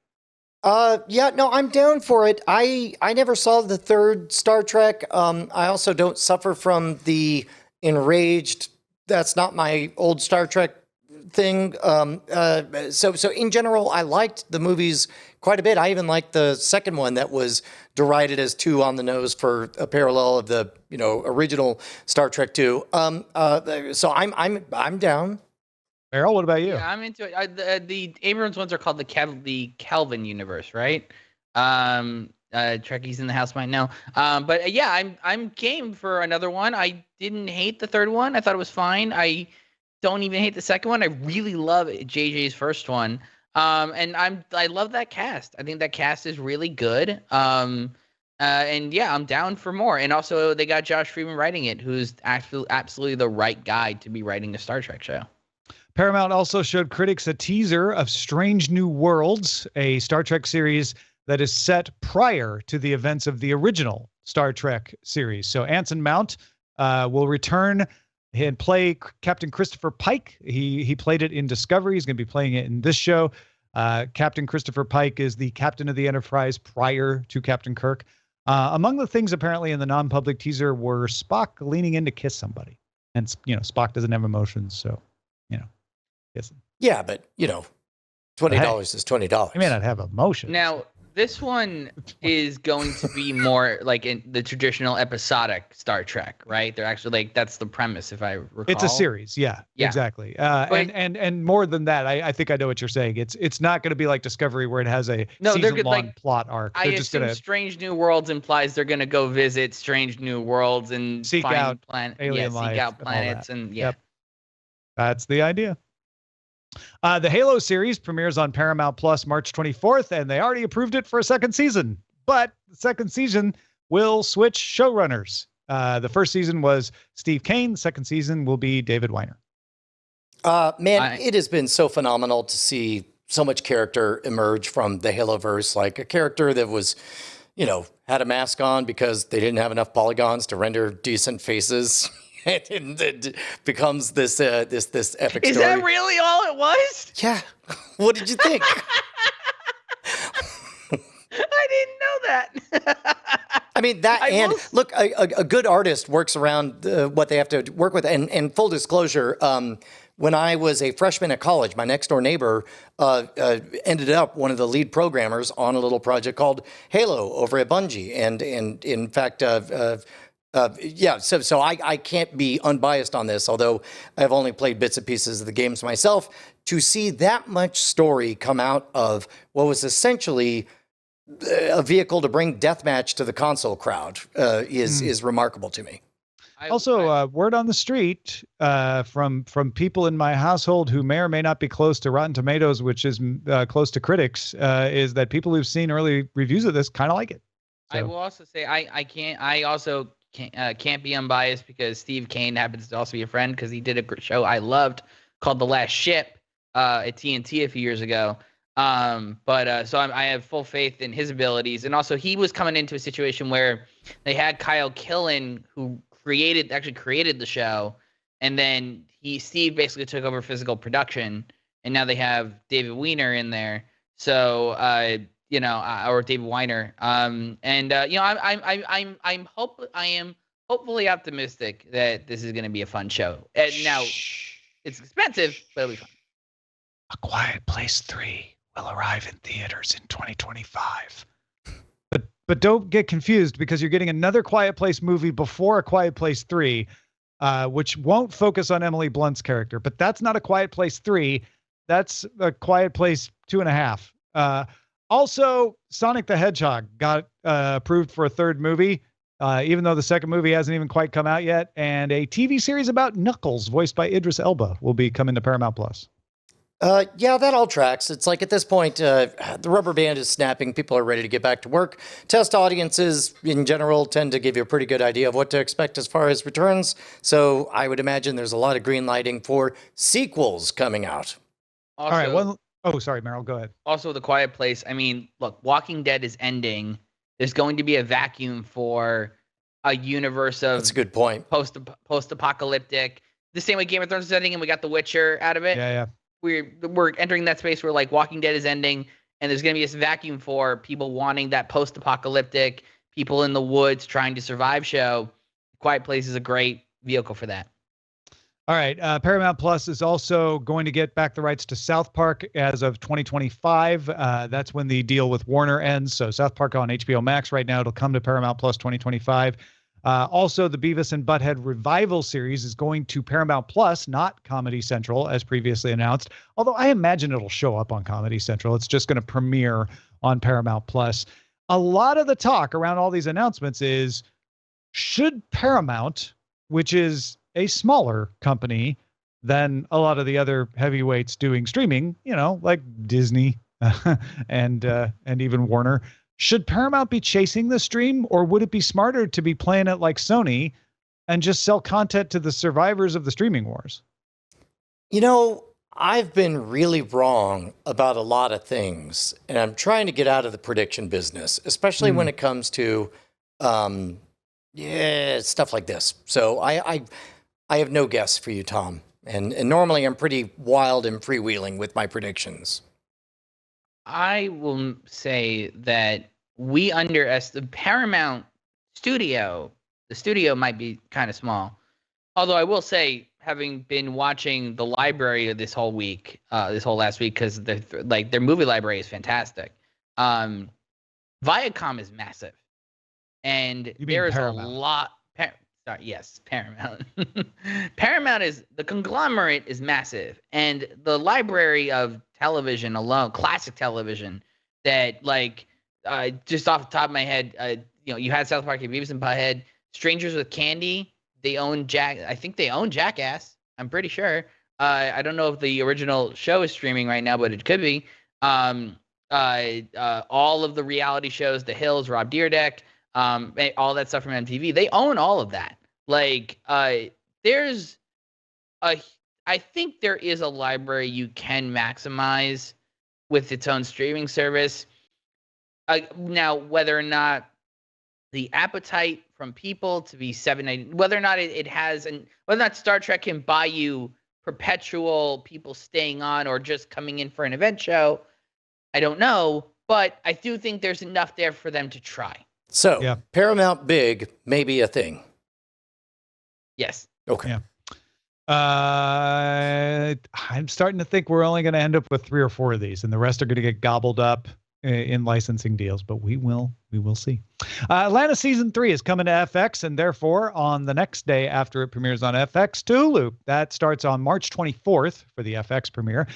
Yeah, no, I'm down for it. I never saw the third Star Trek. I also don't suffer from the enraged, that's not my old Star Trek thing. So in general, I liked the movies quite a bit. I even liked the second one that was derided as too on the nose for a parallel of the, original Star Trek 2. So I'm down.
Merrill, what about you?
Yeah, I'm into it. The Abrams ones are called the Kelvin universe, right? Trekkies in the house might know. But yeah, I'm game for another one. I didn't hate the third one. I thought it was fine. I don't even hate the second one. I really love JJ's first one. And I love that cast. I think that cast is really good. And yeah, I'm down for more. And also they got Josh Friedman writing it, who's absolutely the right guy to be writing a Star Trek show.
Paramount also showed critics a teaser of Strange New Worlds, a Star Trek series that is set prior to the events of the original Star Trek series. So Anson Mount will return and play Captain Christopher Pike. He played it in Discovery. He's going to be playing it in this show. Captain Christopher Pike is the captain of the Enterprise prior to Captain Kirk. Among the things apparently in the non-public teaser were Spock leaning in to kiss somebody. And, Spock doesn't have emotions, so, kissing.
Yeah, but, $20 is $20.
He may not have emotions.
Now, this one is going to be more like in the traditional episodic Star Trek, right? They're actually that's the premise, if I recall.
It's a series, yeah. Exactly. And more than that, I think I know what you're saying. It's not going to be like Discovery where it has a season-long plot arc.
I assume Strange New Worlds implies they're going to go visit Strange New Worlds and
seek out
alien life, seek out planets, and yeah.
Yep. That's the idea. The Halo series premieres on Paramount Plus March 24th, and they already approved it for a second season. But the second season will switch showrunners. The first season was Steve Kane. The second season will be David Weiner.
It has been so phenomenal to see so much character emerge from the Haloverse, like a character that was, had a mask on because they didn't have enough polygons to render decent faces. And it becomes this epic story.
Is that really all it was?
Yeah. What did you think?
I didn't know that.
I mean, look, a good artist works around what they have to work with. And full disclosure, when I was a freshman at college, my next door neighbor ended up one of the lead programmers on a little project called Halo over at Bungie. And in fact, so I can't be unbiased on this, although I've only played bits and pieces of the games myself. To see that much story come out of what was essentially a vehicle to bring deathmatch to the console crowd is remarkable to me.
Also, word on the street from people in my household who may or may not be close to Rotten Tomatoes, which is close to critics, is that people who've seen early reviews of this kind of like it. So.
I will also say I also can't be unbiased because Steve Kane happens to also be a friend because he did a show I loved called The Last Ship at TNT a few years ago. So I have full faith in his abilities, and also he was coming into a situation where they had Kyle Killen who created the show, and then Steve basically took over physical production, and now they have David Weiner in there. So or David Weiner. I am hopefully optimistic that this is going to be a fun show. And now it's expensive, but it'll be fun.
A Quiet Place 3 will arrive in theaters in 2025. But don't get confused because you're getting another Quiet Place movie before A Quiet Place 3, which won't focus on Emily Blunt's character. But that's not A Quiet Place 3. That's A Quiet Place 2.5. Also, Sonic the Hedgehog got approved for a third movie, even though the second movie hasn't even quite come out yet. And a TV series about Knuckles, voiced by Idris Elba, will be coming to Paramount Plus.
Yeah, that all tracks. It's like at this point, the rubber band is snapping. People are ready to get back to work. Test audiences, in general, tend to give you a pretty good idea of what to expect as far as returns. So I would imagine there's a lot of green lighting for sequels coming out.
Also,
all right, Oh, sorry, Merrill, go ahead.
Also, The Quiet Place. I mean, look, Walking Dead is ending. There's going to be a vacuum for a universe of
That's a good point.
post-apocalyptic. The same way Game of Thrones is ending, and we got The Witcher out of it.
Yeah.
We're entering that space where like Walking Dead is ending, and there's going to be this vacuum for people wanting that post-apocalyptic, people in the woods trying to survive show. Quiet Place is a great vehicle for that.
All right. Paramount Plus is also going to get back the rights to South Park as of 2025. That's when the deal with Warner ends. So South Park on HBO Max right now. It'll come to Paramount Plus 2025. Also, the Beavis and Butthead revival series is going to Paramount Plus, not Comedy Central, as previously announced. Although I imagine it'll show up on Comedy Central. It's just going to premiere on Paramount Plus. A lot of the talk around all these announcements is, should Paramount, which is a smaller company than a lot of the other heavyweights doing streaming, like Disney and even Warner, should Paramount be chasing the stream, or would it be smarter to be playing it like Sony and just sell content to the survivors of the streaming wars?
I've been really wrong about a lot of things, and I'm trying to get out of the prediction business, especially when it comes to stuff like this. So I have no guess for you, Tom. And normally I'm pretty wild and freewheeling with my predictions.
I will say that we underestimate Paramount Studio. The studio might be kind of small. Although I will say, having been watching the library this whole last week, because their movie library is fantastic. Viacom is massive. And there is a lot. Paramount. Paramount the conglomerate is massive, and the library of television alone, classic television, that just off the top of my head, you had South Park, Beavis and Butthead, Strangers with Candy. They own I think they own Jackass. I'm pretty sure. I don't know if the original show is streaming right now, but it could be. All of the reality shows, The Hills, Rob Dyrdek. All that stuff from MTV, they own all of that. I think there is a library you can maximize with its own streaming service. Now, whether or not the appetite from people to be $7.90, whether or not it has, and whether or not Star Trek can buy you perpetual people staying on or just coming in for an event show, I don't know. But I do think there's enough there for them to try.
So, Paramount big may be a thing.
Yes.
Okay.
Yeah. I'm starting to think we're only going to end up with 3 or 4 of these, and the rest are going to get gobbled up in licensing deals, but we will see. Atlanta season 3 is coming to FX, and therefore on the next day after it premieres on FX to Hulu. That starts on March 24th for the FX premiere.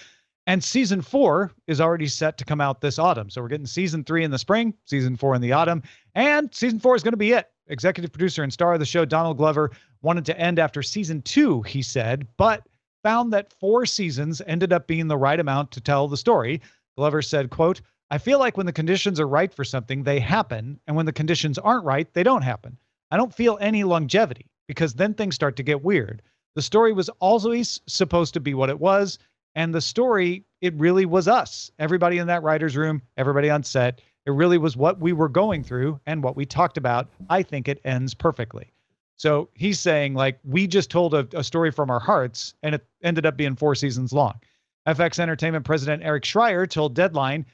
And season 4 is already set to come out this autumn. So we're getting season 3 in the spring, season 4 in the autumn, and season 4 is going to be it. Executive producer and star of the show, Donald Glover, wanted to end after season 2, he said, but found that 4 seasons ended up being the right amount to tell the story. Glover said, quote, "I feel like when the conditions are right for something, they happen. And when the conditions aren't right, they don't happen. I don't feel any longevity because then things start to get weird. The story was always supposed to be what it was. And the story, it really was us. Everybody in that writer's room, everybody on set. It really was what we were going through and what we talked about. I think it ends perfectly." So he's saying, we just told a story from our hearts, and it ended up being 4 seasons long. FX Entertainment president Eric Schreier told Deadline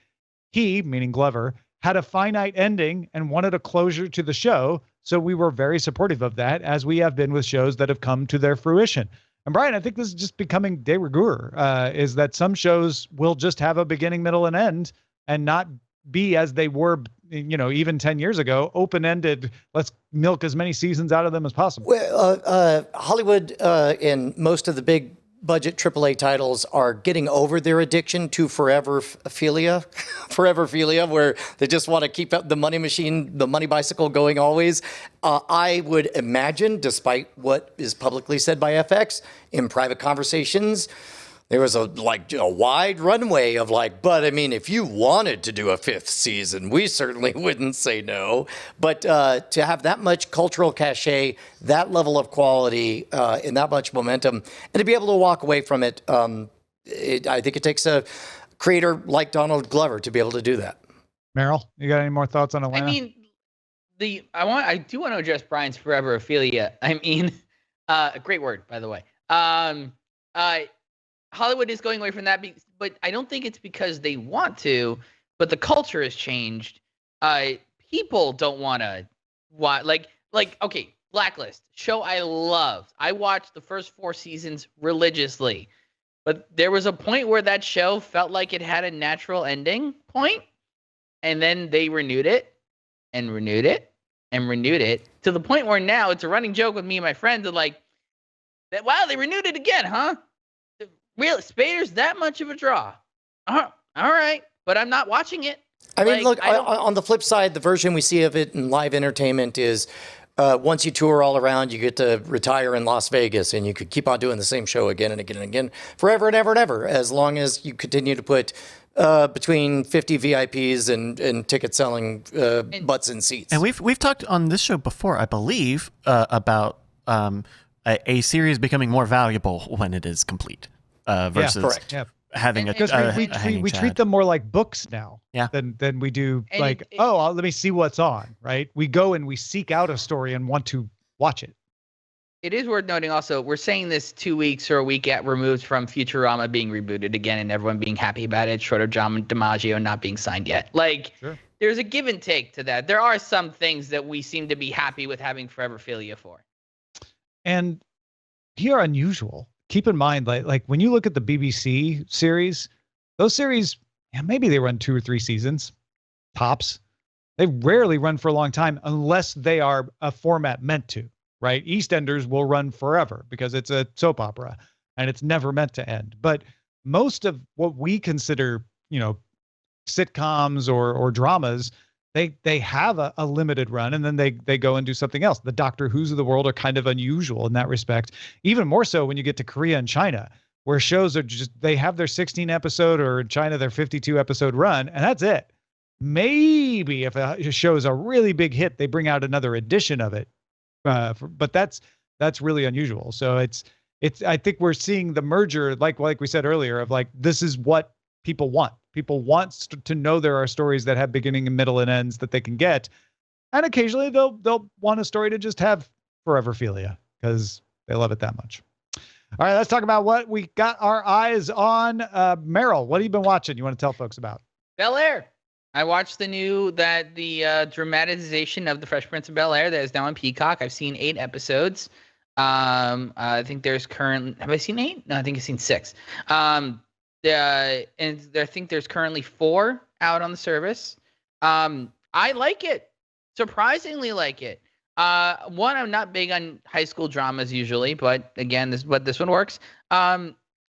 he, meaning Glover, had a finite ending and wanted a closure to the show. So we were very supportive of that, as we have been with shows that have come to their fruition. And Brian, I think this is just becoming de rigueur, is that some shows will just have a beginning, middle, and end, and not be as they were, even 10 years ago, open-ended. Let's milk as many seasons out of them as possible.
Well, Hollywood and most of the big budget AAA titles are getting over their addiction to Foreverphilia, where they just want to keep up the money machine, the money bicycle going always. I would imagine, despite what is publicly said by FX, in private conversations, there was a wide runway of but I mean, if you wanted to do a 5th season, we certainly wouldn't say no. But to have that much cultural cachet, that level of quality, and that much momentum, and to be able to walk away from it, I think it takes creator like Donald Glover to be able to do that.
Merrill, you got any more thoughts on Atlanta?
I mean, I do want to address Brian's Foreverphilia. I mean, a great word, by the way. Hollywood is going away from that, but I don't think it's because they want to, but the culture has changed. People don't want to watch, okay, Blacklist, show I loved. I watched the first 4 seasons religiously, but there was a point where that show felt like it had a natural ending point, and then they renewed it and renewed it and renewed it to the point where now it's a running joke with me and my friends are like, wow, they renewed it again, huh? Real Spader's that much of a draw. All right, but I'm not watching it.
I mean, look, on the flip side, the version we see of it in live entertainment is once you tour all around, you get to retire in Las Vegas, and you could keep on doing the same show again and again and again, forever and ever and ever, as long as you continue to put between 50 VIPs and ticket selling butts in seats.
And we've talked on this show before, I believe, about a series becoming more valuable when it is complete versus
correct.
having a
Because we treat them more like books now than we do let me see what's on, right? We go and we seek out a story and want to watch it.
It is worth noting also, we're saying this 2 weeks or a week removed from Futurama being rebooted again and everyone being happy about it, short of John DiMaggio not being signed yet. There's a give and take to that. There are some things that we seem to be happy with having Foreverphilia for.
And here are unusual. Keep in mind, like when you look at the BBC series, those series, maybe they run 2 or 3 seasons, tops. They rarely run for a long time unless they are a format meant to, right? EastEnders will run forever because it's a soap opera and it's never meant to end. But most of what we consider, sitcoms or dramas, they have a limited run and then they go and do something else. The Doctor Who's of the world are kind of unusual in that respect. Even more so when you get to Korea and China, where shows are they have their 16 episode, or in China, their 52 episode run, and that's it. Maybe if a show is a really big hit, they bring out another edition of it. But that's really unusual. So it's I think we're seeing the merger, like we said earlier, of this is what people want. People want to know there are stories that have beginning and middle and ends that they can get. And occasionally they'll want a story to just have Foreverphilia because they love it that much. All right, let's talk about what we got our eyes on. Merrill, what have you been watching you want to tell folks about?
Bel-Air. I watched the dramatization of The Fresh Prince of Bel-Air that is now on Peacock. I've seen 8 episodes. I think there's have I seen 8? No, I think I've seen 6. And I think there's currently 4 out on the service. I like it. Surprisingly like it. One, I'm not big on high school dramas usually, but again, this one works.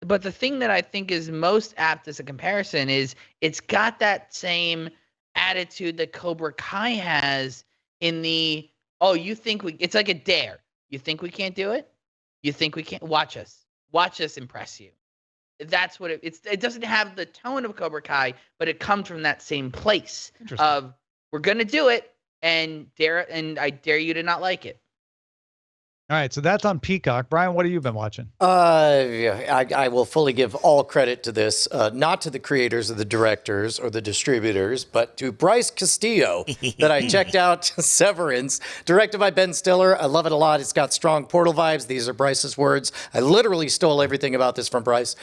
But the thing that I think is most apt as a comparison is it's got that same attitude that Cobra Kai has in the, it's like a dare. You think we can't do it? You think we can't? Watch us impress you. That's what it doesn't have the tone of Cobra Kai, but it comes from that same place of we're going to do it and I dare you to not like it.
All right, so that's on Peacock. Brian, what have you been watching?
I will fully give all credit to this, not to the creators or the directors or the distributors, but to Bryce Castillo that I checked out Severance, directed by Ben Stiller. I love it a lot. It's got strong Portal vibes. These are Bryce's words. I literally stole everything about this from Bryce.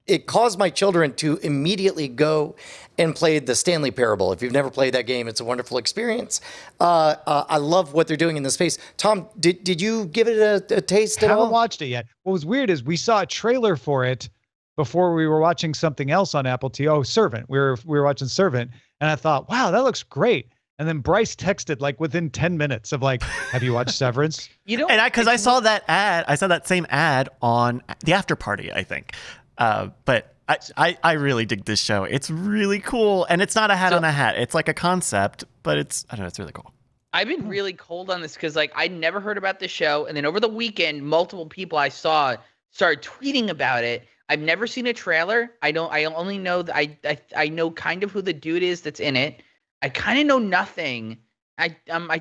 It caused my children to immediately go and play the Stanley Parable. If you've never played that game, it's a wonderful experience. I love what they're doing in this space. Tom, did you give it a taste at all?
Haven't watched it yet. What was weird is we saw a trailer for it before we were watching something else on Apple TV. Oh, Servant. We were watching Servant, and I thought, wow, that looks great. And then Bryce texted within 10 minutes of have you watched Severance?
I saw that ad. I saw that same ad on the After Party, I think. But I really dig this show. It's really cool. And it's not a hat on a hat. It's like a concept, but it's really cool.
I've been really cold on this because I never heard about this show. And then over the weekend, multiple people I saw started tweeting about it. I've never seen a trailer. I only know that I know kind of who the dude is that's in it. I kind of know nothing. I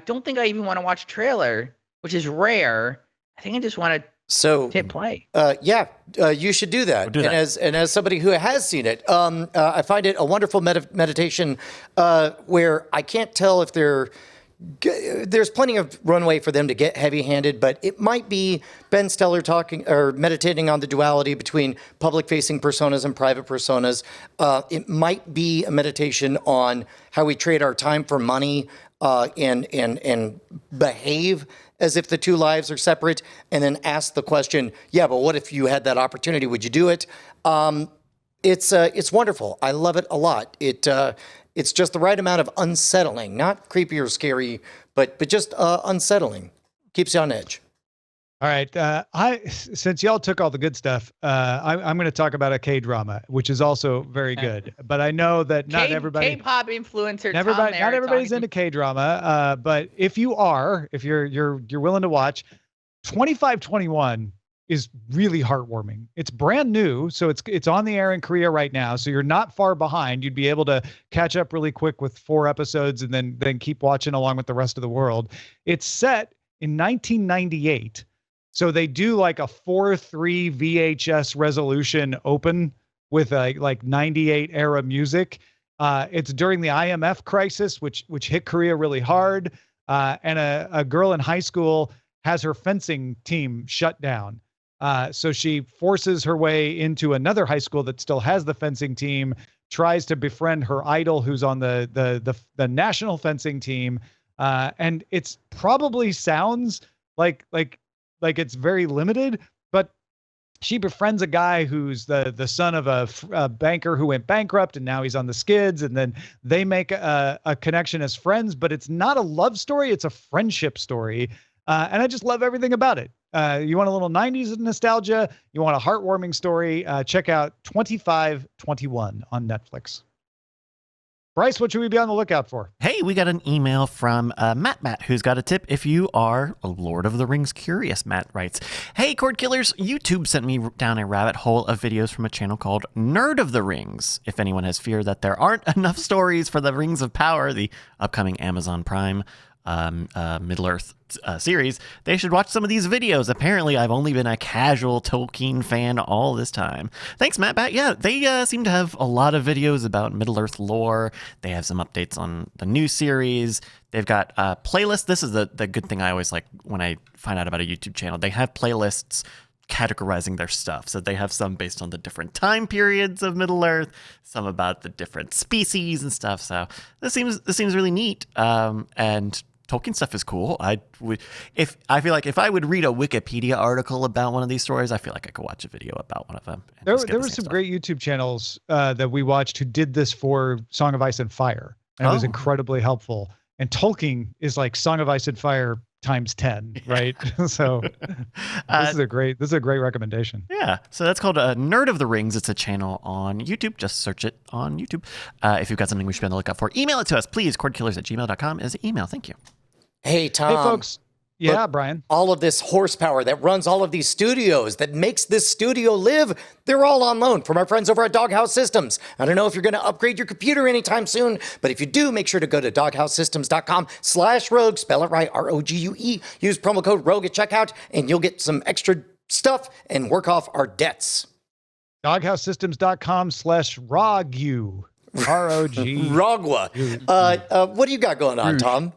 don't think I even want to watch a trailer, which is rare. I think I just want to
So
Hit play.
You should do that.
do that.
And as somebody who has seen it, I find it a wonderful meditation where I can't tell if there's plenty of runway for them to get heavy-handed, but it might be Ben Stiller talking or meditating on the duality between public-facing personas and private personas. It might be a meditation on how we trade our time for money and behave as if the two lives are separate, and then ask the question, yeah, but what if you had that opportunity? Would you do it? It's wonderful. I love it a lot. It's just the right amount of unsettling, not creepy or scary, but just unsettling. Keeps you on edge.
All right. Since y'all took all the good stuff, I'm going to talk about a K-drama, which is also very good. But I know that not everybody
K-pop influencer.
not everybody's into K-drama. But if you're willing to watch, 2521 is really heartwarming. It's brand new, so it's on the air in Korea right now. So you're not far behind. You'd be able to catch up really quick with 4 episodes and then keep watching along with the rest of the world. It's set in 1998. So they do like a 4:3 VHS resolution open with like 98 era music. It's during the IMF crisis, which hit Korea really hard. And a girl in high school has her fencing team shut down. So she forces her way into another high school that still has the fencing team, tries to befriend her idol who's on the national fencing team. And it's probably sounds like it's very limited, but she befriends a guy who's the son of a banker who went bankrupt, and now he's on the skids. And then they make a connection as friends, but it's not a love story. It's a friendship story. And I just love everything about it. You want a little 90s nostalgia? You want a heartwarming story? Check out 2521 on Netflix. Bryce, what should we be on the lookout for?
Hey, we got an email from Matt, who's got a tip if you are a Lord of the Rings curious. Matt writes, hey, Cordkillers, YouTube sent me down a rabbit hole of videos from a channel called Nerd of the Rings. If anyone has fear that there aren't enough stories for the Rings of Power, the upcoming Amazon Prime Middle-earth series, they should watch some of these videos. Apparently, I've only been a casual Tolkien fan all this time. Thanks, Matt. Yeah, they seem to have a lot of videos about Middle-earth lore. They have some updates on the new series. They've got playlists. This is the good thing I always like when I find out about a YouTube channel. They have playlists categorizing their stuff. So they have some based on the different time periods of Middle-earth, some about the different species and stuff. So this seems really neat. And Tolkien stuff is cool. I feel like if I would read a Wikipedia article about one of these stories, I feel like I could watch a video about one of them.
There were some great YouTube channels that we watched who did this for Song of Ice and Fire, and it was incredibly helpful. And Tolkien is like Song of Ice and Fire times 10, right? So this is a great recommendation.
Yeah. So that's called Nerd of the Rings. It's a channel on YouTube. Just search it on YouTube. If you've got something we should be on the lookout for, email it to us, please. Cordkillers@gmail.com is the email. Thank you.
Hey, Tom.
Hey, folks. Yeah, Brian.
All of this horsepower that runs all of these studios, that makes this studio live, they're all on loan from our friends over at Doghouse Systems. I don't know if you're going to upgrade your computer anytime soon, but if you do, make sure to go to doghousesystems.com/rogue, spell it right, ROGUE. Use promo code ROGUE at checkout, and you'll get some extra stuff and work off our debts.
Doghousesystems.com/ROGU. ROG.
Rogwa. What do you got going on, Tom?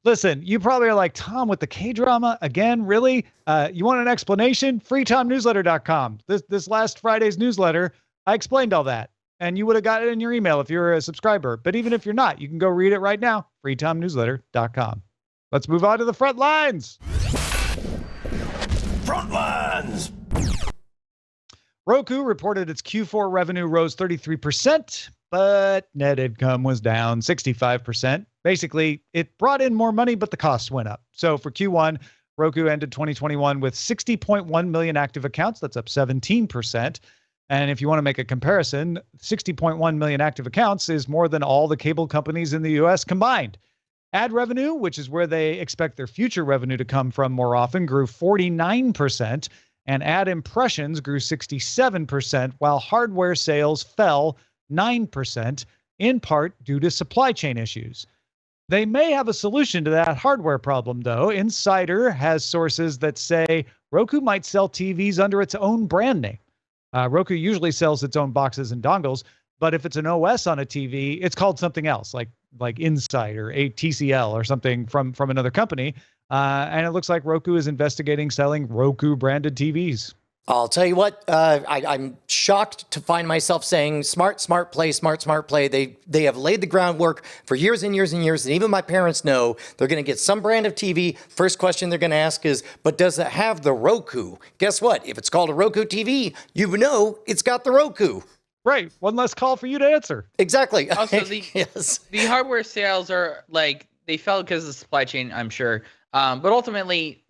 Listen, you probably are like, Tom, with the K-drama again, really? You want an explanation? FreeTomNewsletter.com. This last Friday's newsletter, I explained all that, and you would have got it in your email if you're a subscriber. But even if you're not, you can go read it right now. FreeTomNewsletter.com. Let's move on to the front lines.
Front lines.
Roku reported its Q4 revenue rose 33%, but net income was down 65%. Basically, it brought in more money, but the costs went up. So for Q1, Roku ended 2021 with 60.1 million active accounts. That's up 17%. And if you want to make a comparison, 60.1 million active accounts is more than all the cable companies in the US combined. Ad revenue, which is where they expect their future revenue to come from more often, grew 49%. And ad impressions grew 67%, while hardware sales fell 9%, in part due to supply chain issues. They may have a solution to that hardware problem, though. Insider has sources that say Roku might sell TVs under its own brand name. Roku usually sells its own boxes and dongles, but if it's an OS on a TV, it's called something else, like Insight or a TCL or something from another company. And it looks like Roku is investigating selling Roku branded TVs.
I'll tell you what, I'm shocked to find myself saying smart play. They have laid the groundwork for years and years and years. And even my parents know they're going to get some brand of TV. First question they're going to ask is, but does it have the Roku? Guess what? If it's called a Roku TV, you know it's got the Roku.
Right. One less call for you to answer.
Exactly.
Also,
Yes.
the hardware sales are like, they fell because of the supply chain, I'm sure. But ultimately,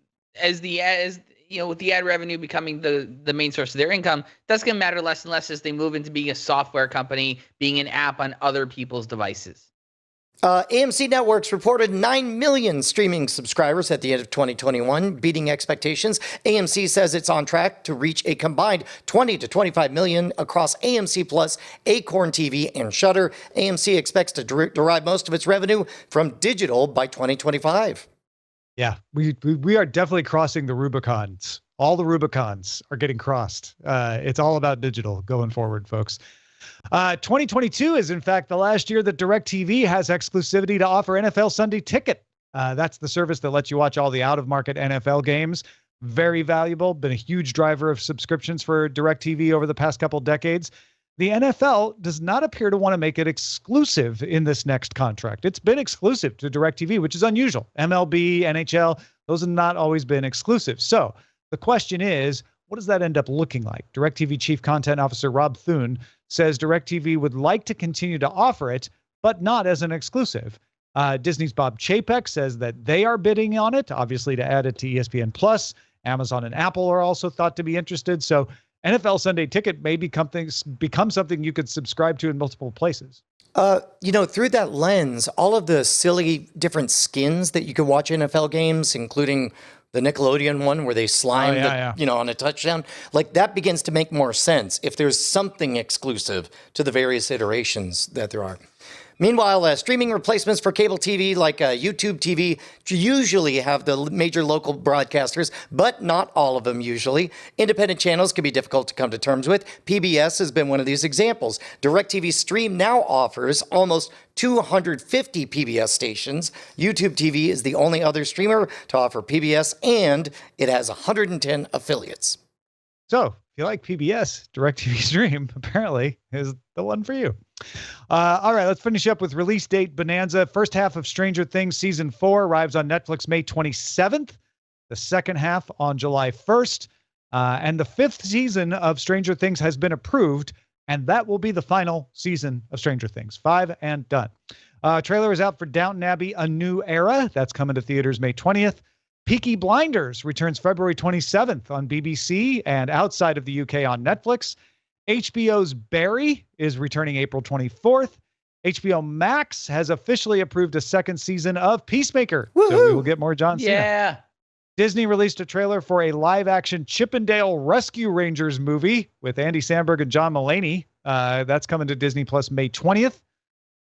with the ad revenue becoming the main source of their income, that's going to matter less and less as they move into being a software company, being an app on other people's devices.
AMC Networks reported 9 million streaming subscribers at the end of 2021, beating expectations. AMC says it's on track to reach a combined 20 to 25 million across AMC Plus, Acorn TV, and Shudder. AMC expects to derive most of its revenue from digital by 2025.
Yeah, we are definitely crossing the Rubicons. All the Rubicons are getting crossed. It's all about digital going forward, folks. 2022 is, in fact, the last year that DirecTV has exclusivity to offer NFL Sunday Ticket. That's the service that lets you watch all the out-of-market NFL games. Very valuable, been a huge driver of subscriptions for DirecTV over the past couple decades. The NFL does not appear to want to make it exclusive in this next contract. It's been exclusive to DirecTV, which is unusual. MLB, NHL, those have not always been exclusive. So the question is, what does that end up looking like? DirecTV Chief Content Officer Rob Thune says DirecTV would like to continue to offer it, but not as an exclusive. Disney's Bob Chapek says that they are bidding on it, obviously to add it to ESPN Plus. Amazon and Apple are also thought to be interested. So NFL Sunday Ticket may become something you could subscribe to in multiple places.
Through that lens, all of the silly different skins that you could watch NFL games, including the Nickelodeon one where they slime, on a touchdown, like that begins to make more sense if there's something exclusive to the various iterations that there are. Meanwhile, streaming replacements for cable TV like YouTube TV usually have the major local broadcasters, but not all of them usually. Independent channels can be difficult to come to terms with. PBS has been one of these examples. DirecTV Stream now offers almost 250 PBS stations. YouTube TV is the only other streamer to offer PBS, and it has 110 affiliates.
So if you like PBS, DirecTV Stream apparently is the one for you. All right, let's finish up with release date bonanza. First half of Stranger Things season 4 arrives on Netflix May 27th. The second half on July 1st. And the 5th season of Stranger Things has been approved, and that will be the final season of Stranger Things. 5 and done. Trailer is out for Downton Abbey: A New Era. That's coming to theaters May 20th. Peaky Blinders returns February 27th on BBC and outside of the UK on Netflix. HBO's Barry is returning April 24th. HBO Max has officially approved a second season of Peacemaker.
Woo-hoo!
So we will get more John Cena.
Yeah.
Disney released a trailer for a live-action Chippendale Rescue Rangers movie with Andy Samberg and John Mulaney. That's coming to Disney Plus May 20th.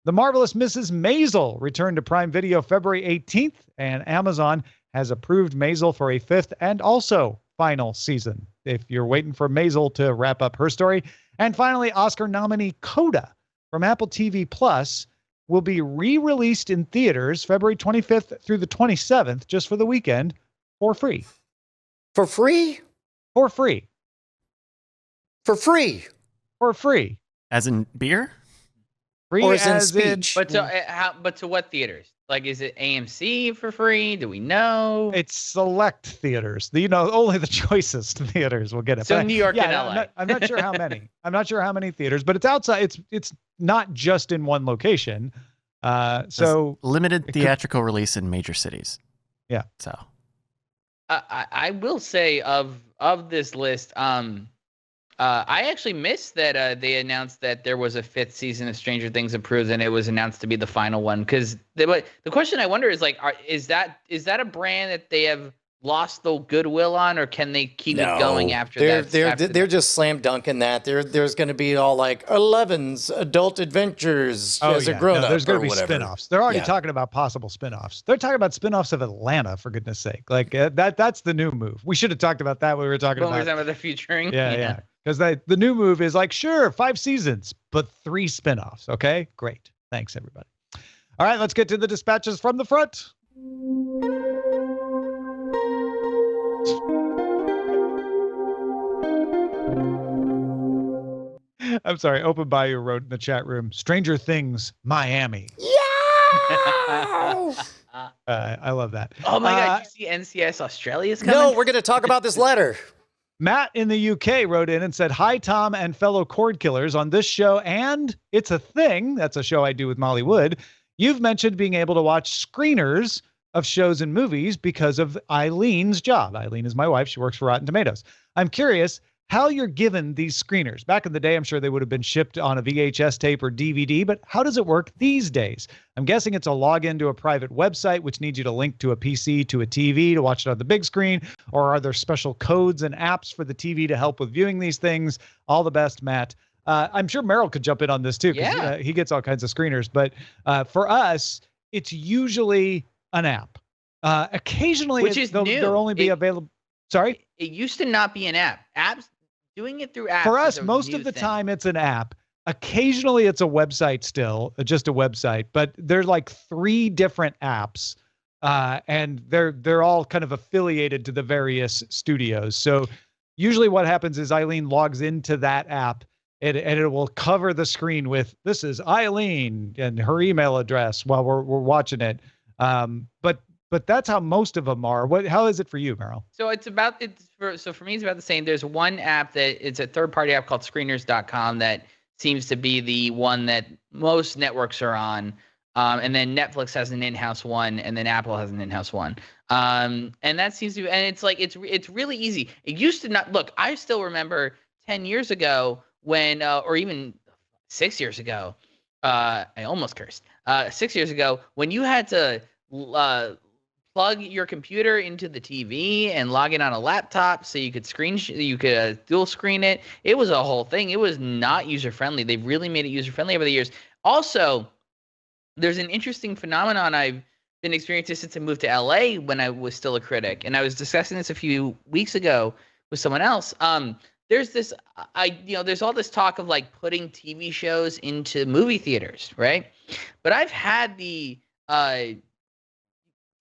The Marvelous Mrs. Maisel returned to Prime Video February 18th, and Amazon has approved Maisel for a 5th and also final season, if you're waiting for Maisel to wrap up her story. And finally, Oscar nominee Coda from Apple TV Plus will be re-released in theaters February 25th through the 27th, just for the weekend, for free.
For free?
For free.
For free.
For free.
As in beer?
Free
Or as in
as
speech.
But to what theaters? Like, is it AMC for free? Do we know?
It's select theaters. Only the choicest theaters will get it.
So
But
New York and
yeah,
LA.
I'm not sure how many. I'm not sure how many theaters, but it's outside. It's not just in one location. So
Limited theatrical release in major cities.
Yeah.
So
I will say of this list, I actually missed that they announced that there was a 5th season of Stranger Things approved, and it was announced to be the final one. Because the question I wonder is like, is that a brand that they have lost the goodwill on, or can they keep it going after
they're just slam dunking that. There's going to be all like 11's adult adventures as a grown up.
There's going to be
whatever.
spin-offs. They're already talking about possible spin-offs. They're talking about spin-offs of Atlanta, for goodness sake. Like that's the new move. We should have talked about that when we were talking about
the featuring.
Yeah. Because the new move is like, sure, 5 seasons, but 3 spin-offs. Okay, great. Thanks, everybody. All right, let's get to the dispatches from the front. I'm sorry. Open Bayou wrote in the chat room, Stranger Things, Miami.
Yeah!
I love that.
Oh my God, you see NCIS Australia's coming?
No, we're going to talk about this letter.
Matt in the UK wrote in and said, hi, Tom and fellow Cordkillers. On this show, and It's a Thing, that's a show I do with Molly Wood, you've mentioned being able to watch screeners of shows and movies because of Eileen's job. Eileen is my wife. She works for Rotten Tomatoes. I'm curious how you're given these screeners. Back in the day, I'm sure they would have been shipped on a VHS tape or DVD, but how does it work these days? I'm guessing it's a login to a private website, which needs you to link to a PC, to a TV to watch it on the big screen, or are there special codes and apps for the TV to help with viewing these things? All the best, Matt. I'm sure Merrill could jump in on this too, because he gets all kinds of screeners, but for us, it's usually an app. Occasionally,
which is new.
They'll only be available. Sorry?
It used to not be an app. Doing it through apps.
For us, most of the time it's an app. Occasionally it's a website still, just a website, but there's like 3 different apps, and they're all kind of affiliated to the various studios. So usually what happens is Eileen logs into that app and it will cover the screen with, this is Eileen and her email address while we're watching it. But that's how most of them are. How is it for you, Merrill?
So for me, it's about the same. There's one app that it's a third-party app called Screeners.com that seems to be the one that most networks are on. And then Netflix has an in-house one, and then Apple has an in-house one. And that seems to, and it's like it's really easy. It used to not look. I still remember 10 years ago when, or even 6 years ago. I almost cursed. 6 years ago when you had to plug your computer into the TV and log in on a laptop so you could dual screen it. It was a whole thing. It was not user friendly. They've really made it user friendly over the years. Also, there's an interesting phenomenon I've been experiencing since I moved to LA when I was still a critic, and I was discussing this a few weeks ago with someone else. There's all this talk of like putting TV shows into movie theaters, right? But I've had the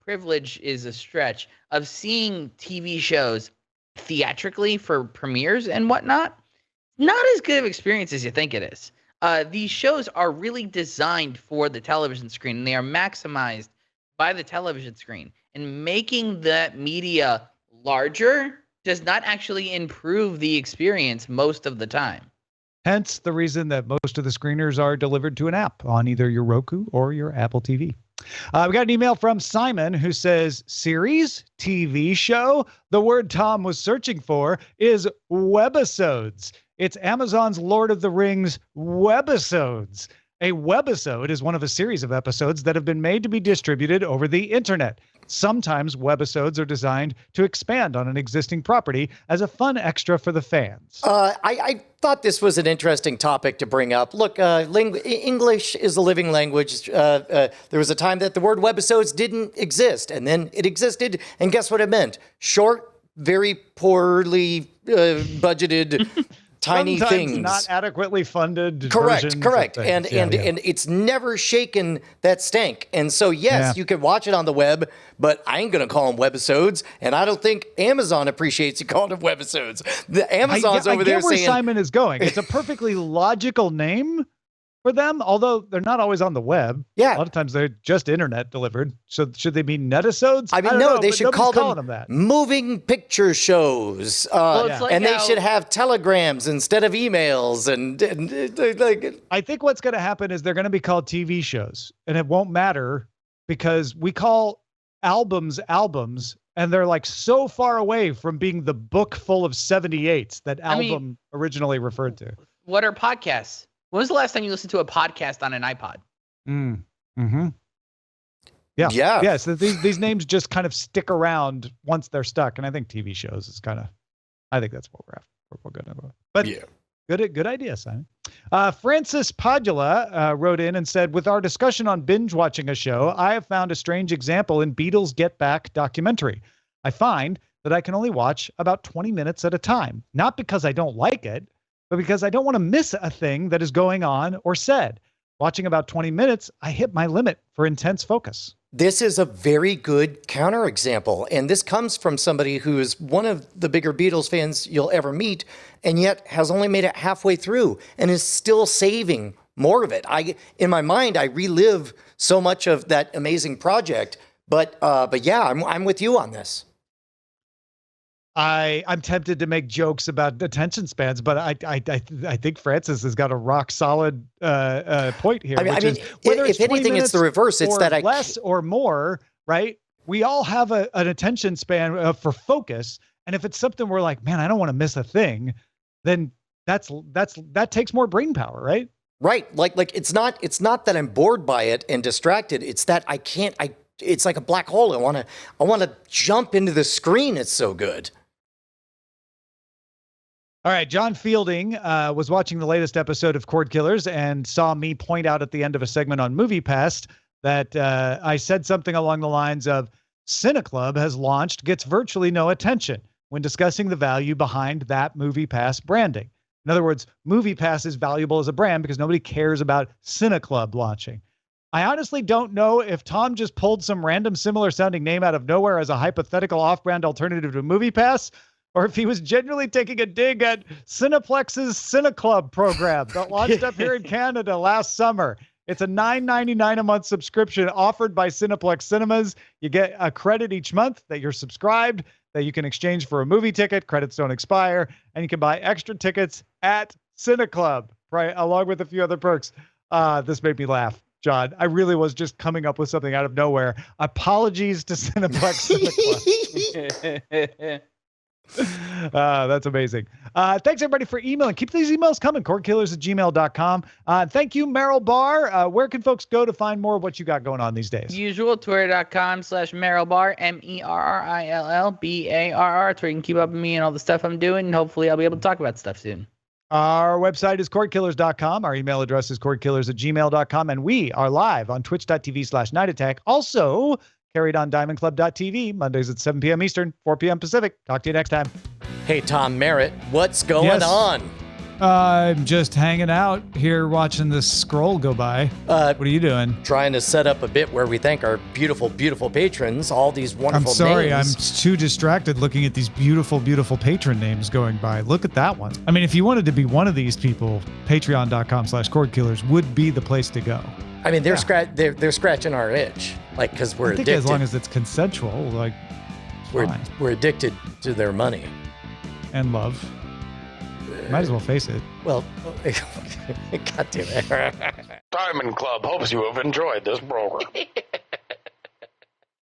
privilege is a stretch of seeing TV shows theatrically for premieres and whatnot. Not as good of experience as you think it is. These shows are really designed for the television screen, and they are maximized by the television screen. And making that media larger does not actually improve the experience most of the time.
Hence the reason that most of the screeners are delivered to an app on either your Roku or your Apple TV. We got an email from Simon who says, series, TV show, the word Tom was searching for is webisodes. It's Amazon's Lord of the Rings webisodes. A webisode is one of a series of episodes that have been made to be distributed over the internet. Sometimes webisodes are designed to expand on an existing property as a fun extra for the fans.
I thought this was an interesting topic to bring up. Look, English is a living language. There was a time that the word webisodes didn't exist, and then it existed, and guess what it meant? Short, very poorly budgeted tiny
Sometimes
things.
Not adequately funded.
Correct.
And
And it's never shaken that stank. And so, yes, you can watch it on the web, but I ain't going to call them webisodes. And I don't think Amazon appreciates you calling them webisodes. The Amazon's over there
where
saying
Simon is going. It's a perfectly logical name for them, although they're not always on the web.
Yeah.
A lot of times they're just internet delivered. So should they be netisodes?
I mean,
don't
no,
know,
they
but
should call
nobody's
them
that.
moving picture shows.
It's like
and they
how-
should have telegrams instead of emails. And like,
I think what's going to happen is they're going to be called TV shows, and it won't matter because we call albums, and they're like so far away from being the book full of 78s that album originally referred to.
What are podcasts? When was the last time you listened to a podcast on an iPod?
Mm-hmm. Yeah.
Yeah.
Yeah. So these names just kind of stick around once they're stuck. And I think TV shows is kind of, I think that's what we're after. We're good. But
Yeah.
good idea, Simon. Francis Padula wrote in and said, with our discussion on binge watching a show, I have found a strange example in Beatles Get Back documentary. I find that I can only watch about 20 minutes at a time, not because I don't like it, but because I don't want to miss a thing that is going on or said. Watching about 20 minutes, I hit my limit for intense focus.
This is a very good counterexample. And this comes from somebody who is one of the bigger Beatles fans you'll ever meet, and yet has only made it halfway through and is still saving more of it. In my mind, I relive so much of that amazing project. But yeah, I'm with you on this.
I'm tempted to make jokes about attention spans, but I think Francis has got a rock solid point here.
I mean, if anything, it's the reverse. It's that
less or more, right? We all have an attention span for focus, and if it's something we're like, man, I don't want to miss a thing, then that takes more brain power, right?
Right. Like it's not that I'm bored by it and distracted. It's that I can't. It's like a black hole. I want to jump into the screen. It's so good.
All right, John Fielding was watching the latest episode of Cordkillers and saw me point out at the end of a segment on MoviePass that I said something along the lines of, CineClub has launched, gets virtually no attention when discussing the value behind that MoviePass branding. In other words, MoviePass is valuable as a brand because nobody cares about CineClub launching. I honestly don't know if Tom just pulled some random similar sounding name out of nowhere as a hypothetical off-brand alternative to MoviePass, or if he was genuinely taking a dig at Cineplex's CineClub program that launched up here in Canada last summer. It's a $9.99 a month subscription offered by Cineplex Cinemas. You get a credit each month that you're subscribed, that you can exchange for a movie ticket. Credits don't expire, and you can buy extra tickets at CineClub, right, along with a few other perks. This made me laugh, John. I really was just coming up with something out of nowhere. Apologies to Cineplex Cineclub. That's amazing. Thanks everybody for emailing. Keep these emails coming. Cordkillers@gmail.com. Thank you, Merrill Barr. Where can folks go to find more of what you got going on these days?
Usual, twitter.com/Merrill Barr, MERRILLBARR. It's where you can keep up with me and all the stuff I'm doing, and hopefully I'll be able to talk about stuff soon.
Our website is cordkillers.com. Our email address is cordkillers@gmail.com. And we are live on twitch.tv/nightattack. Also carried on diamondclub.tv, Mondays at 7 p.m. Eastern, 4 p.m. Pacific. Talk to you next time.
Hey, Tom Merritt, what's going on?
I'm just hanging out here watching this scroll go by. What are you doing?
Trying to set up a bit where we thank our beautiful, beautiful patrons, all these wonderful
I'm sorry,
names.
I'm too distracted looking at these beautiful, beautiful patron names going by. Look at that one. I mean, if you wanted to be one of these people, patreon.com/cordkillers would be the place to go.
I mean, they're scratching our itch, like, because we're addicted.
As long as it's consensual, like,
we're addicted to their money
and love. Might as well face it.
Well, God damn it.
Diamond Club hopes you have enjoyed this program.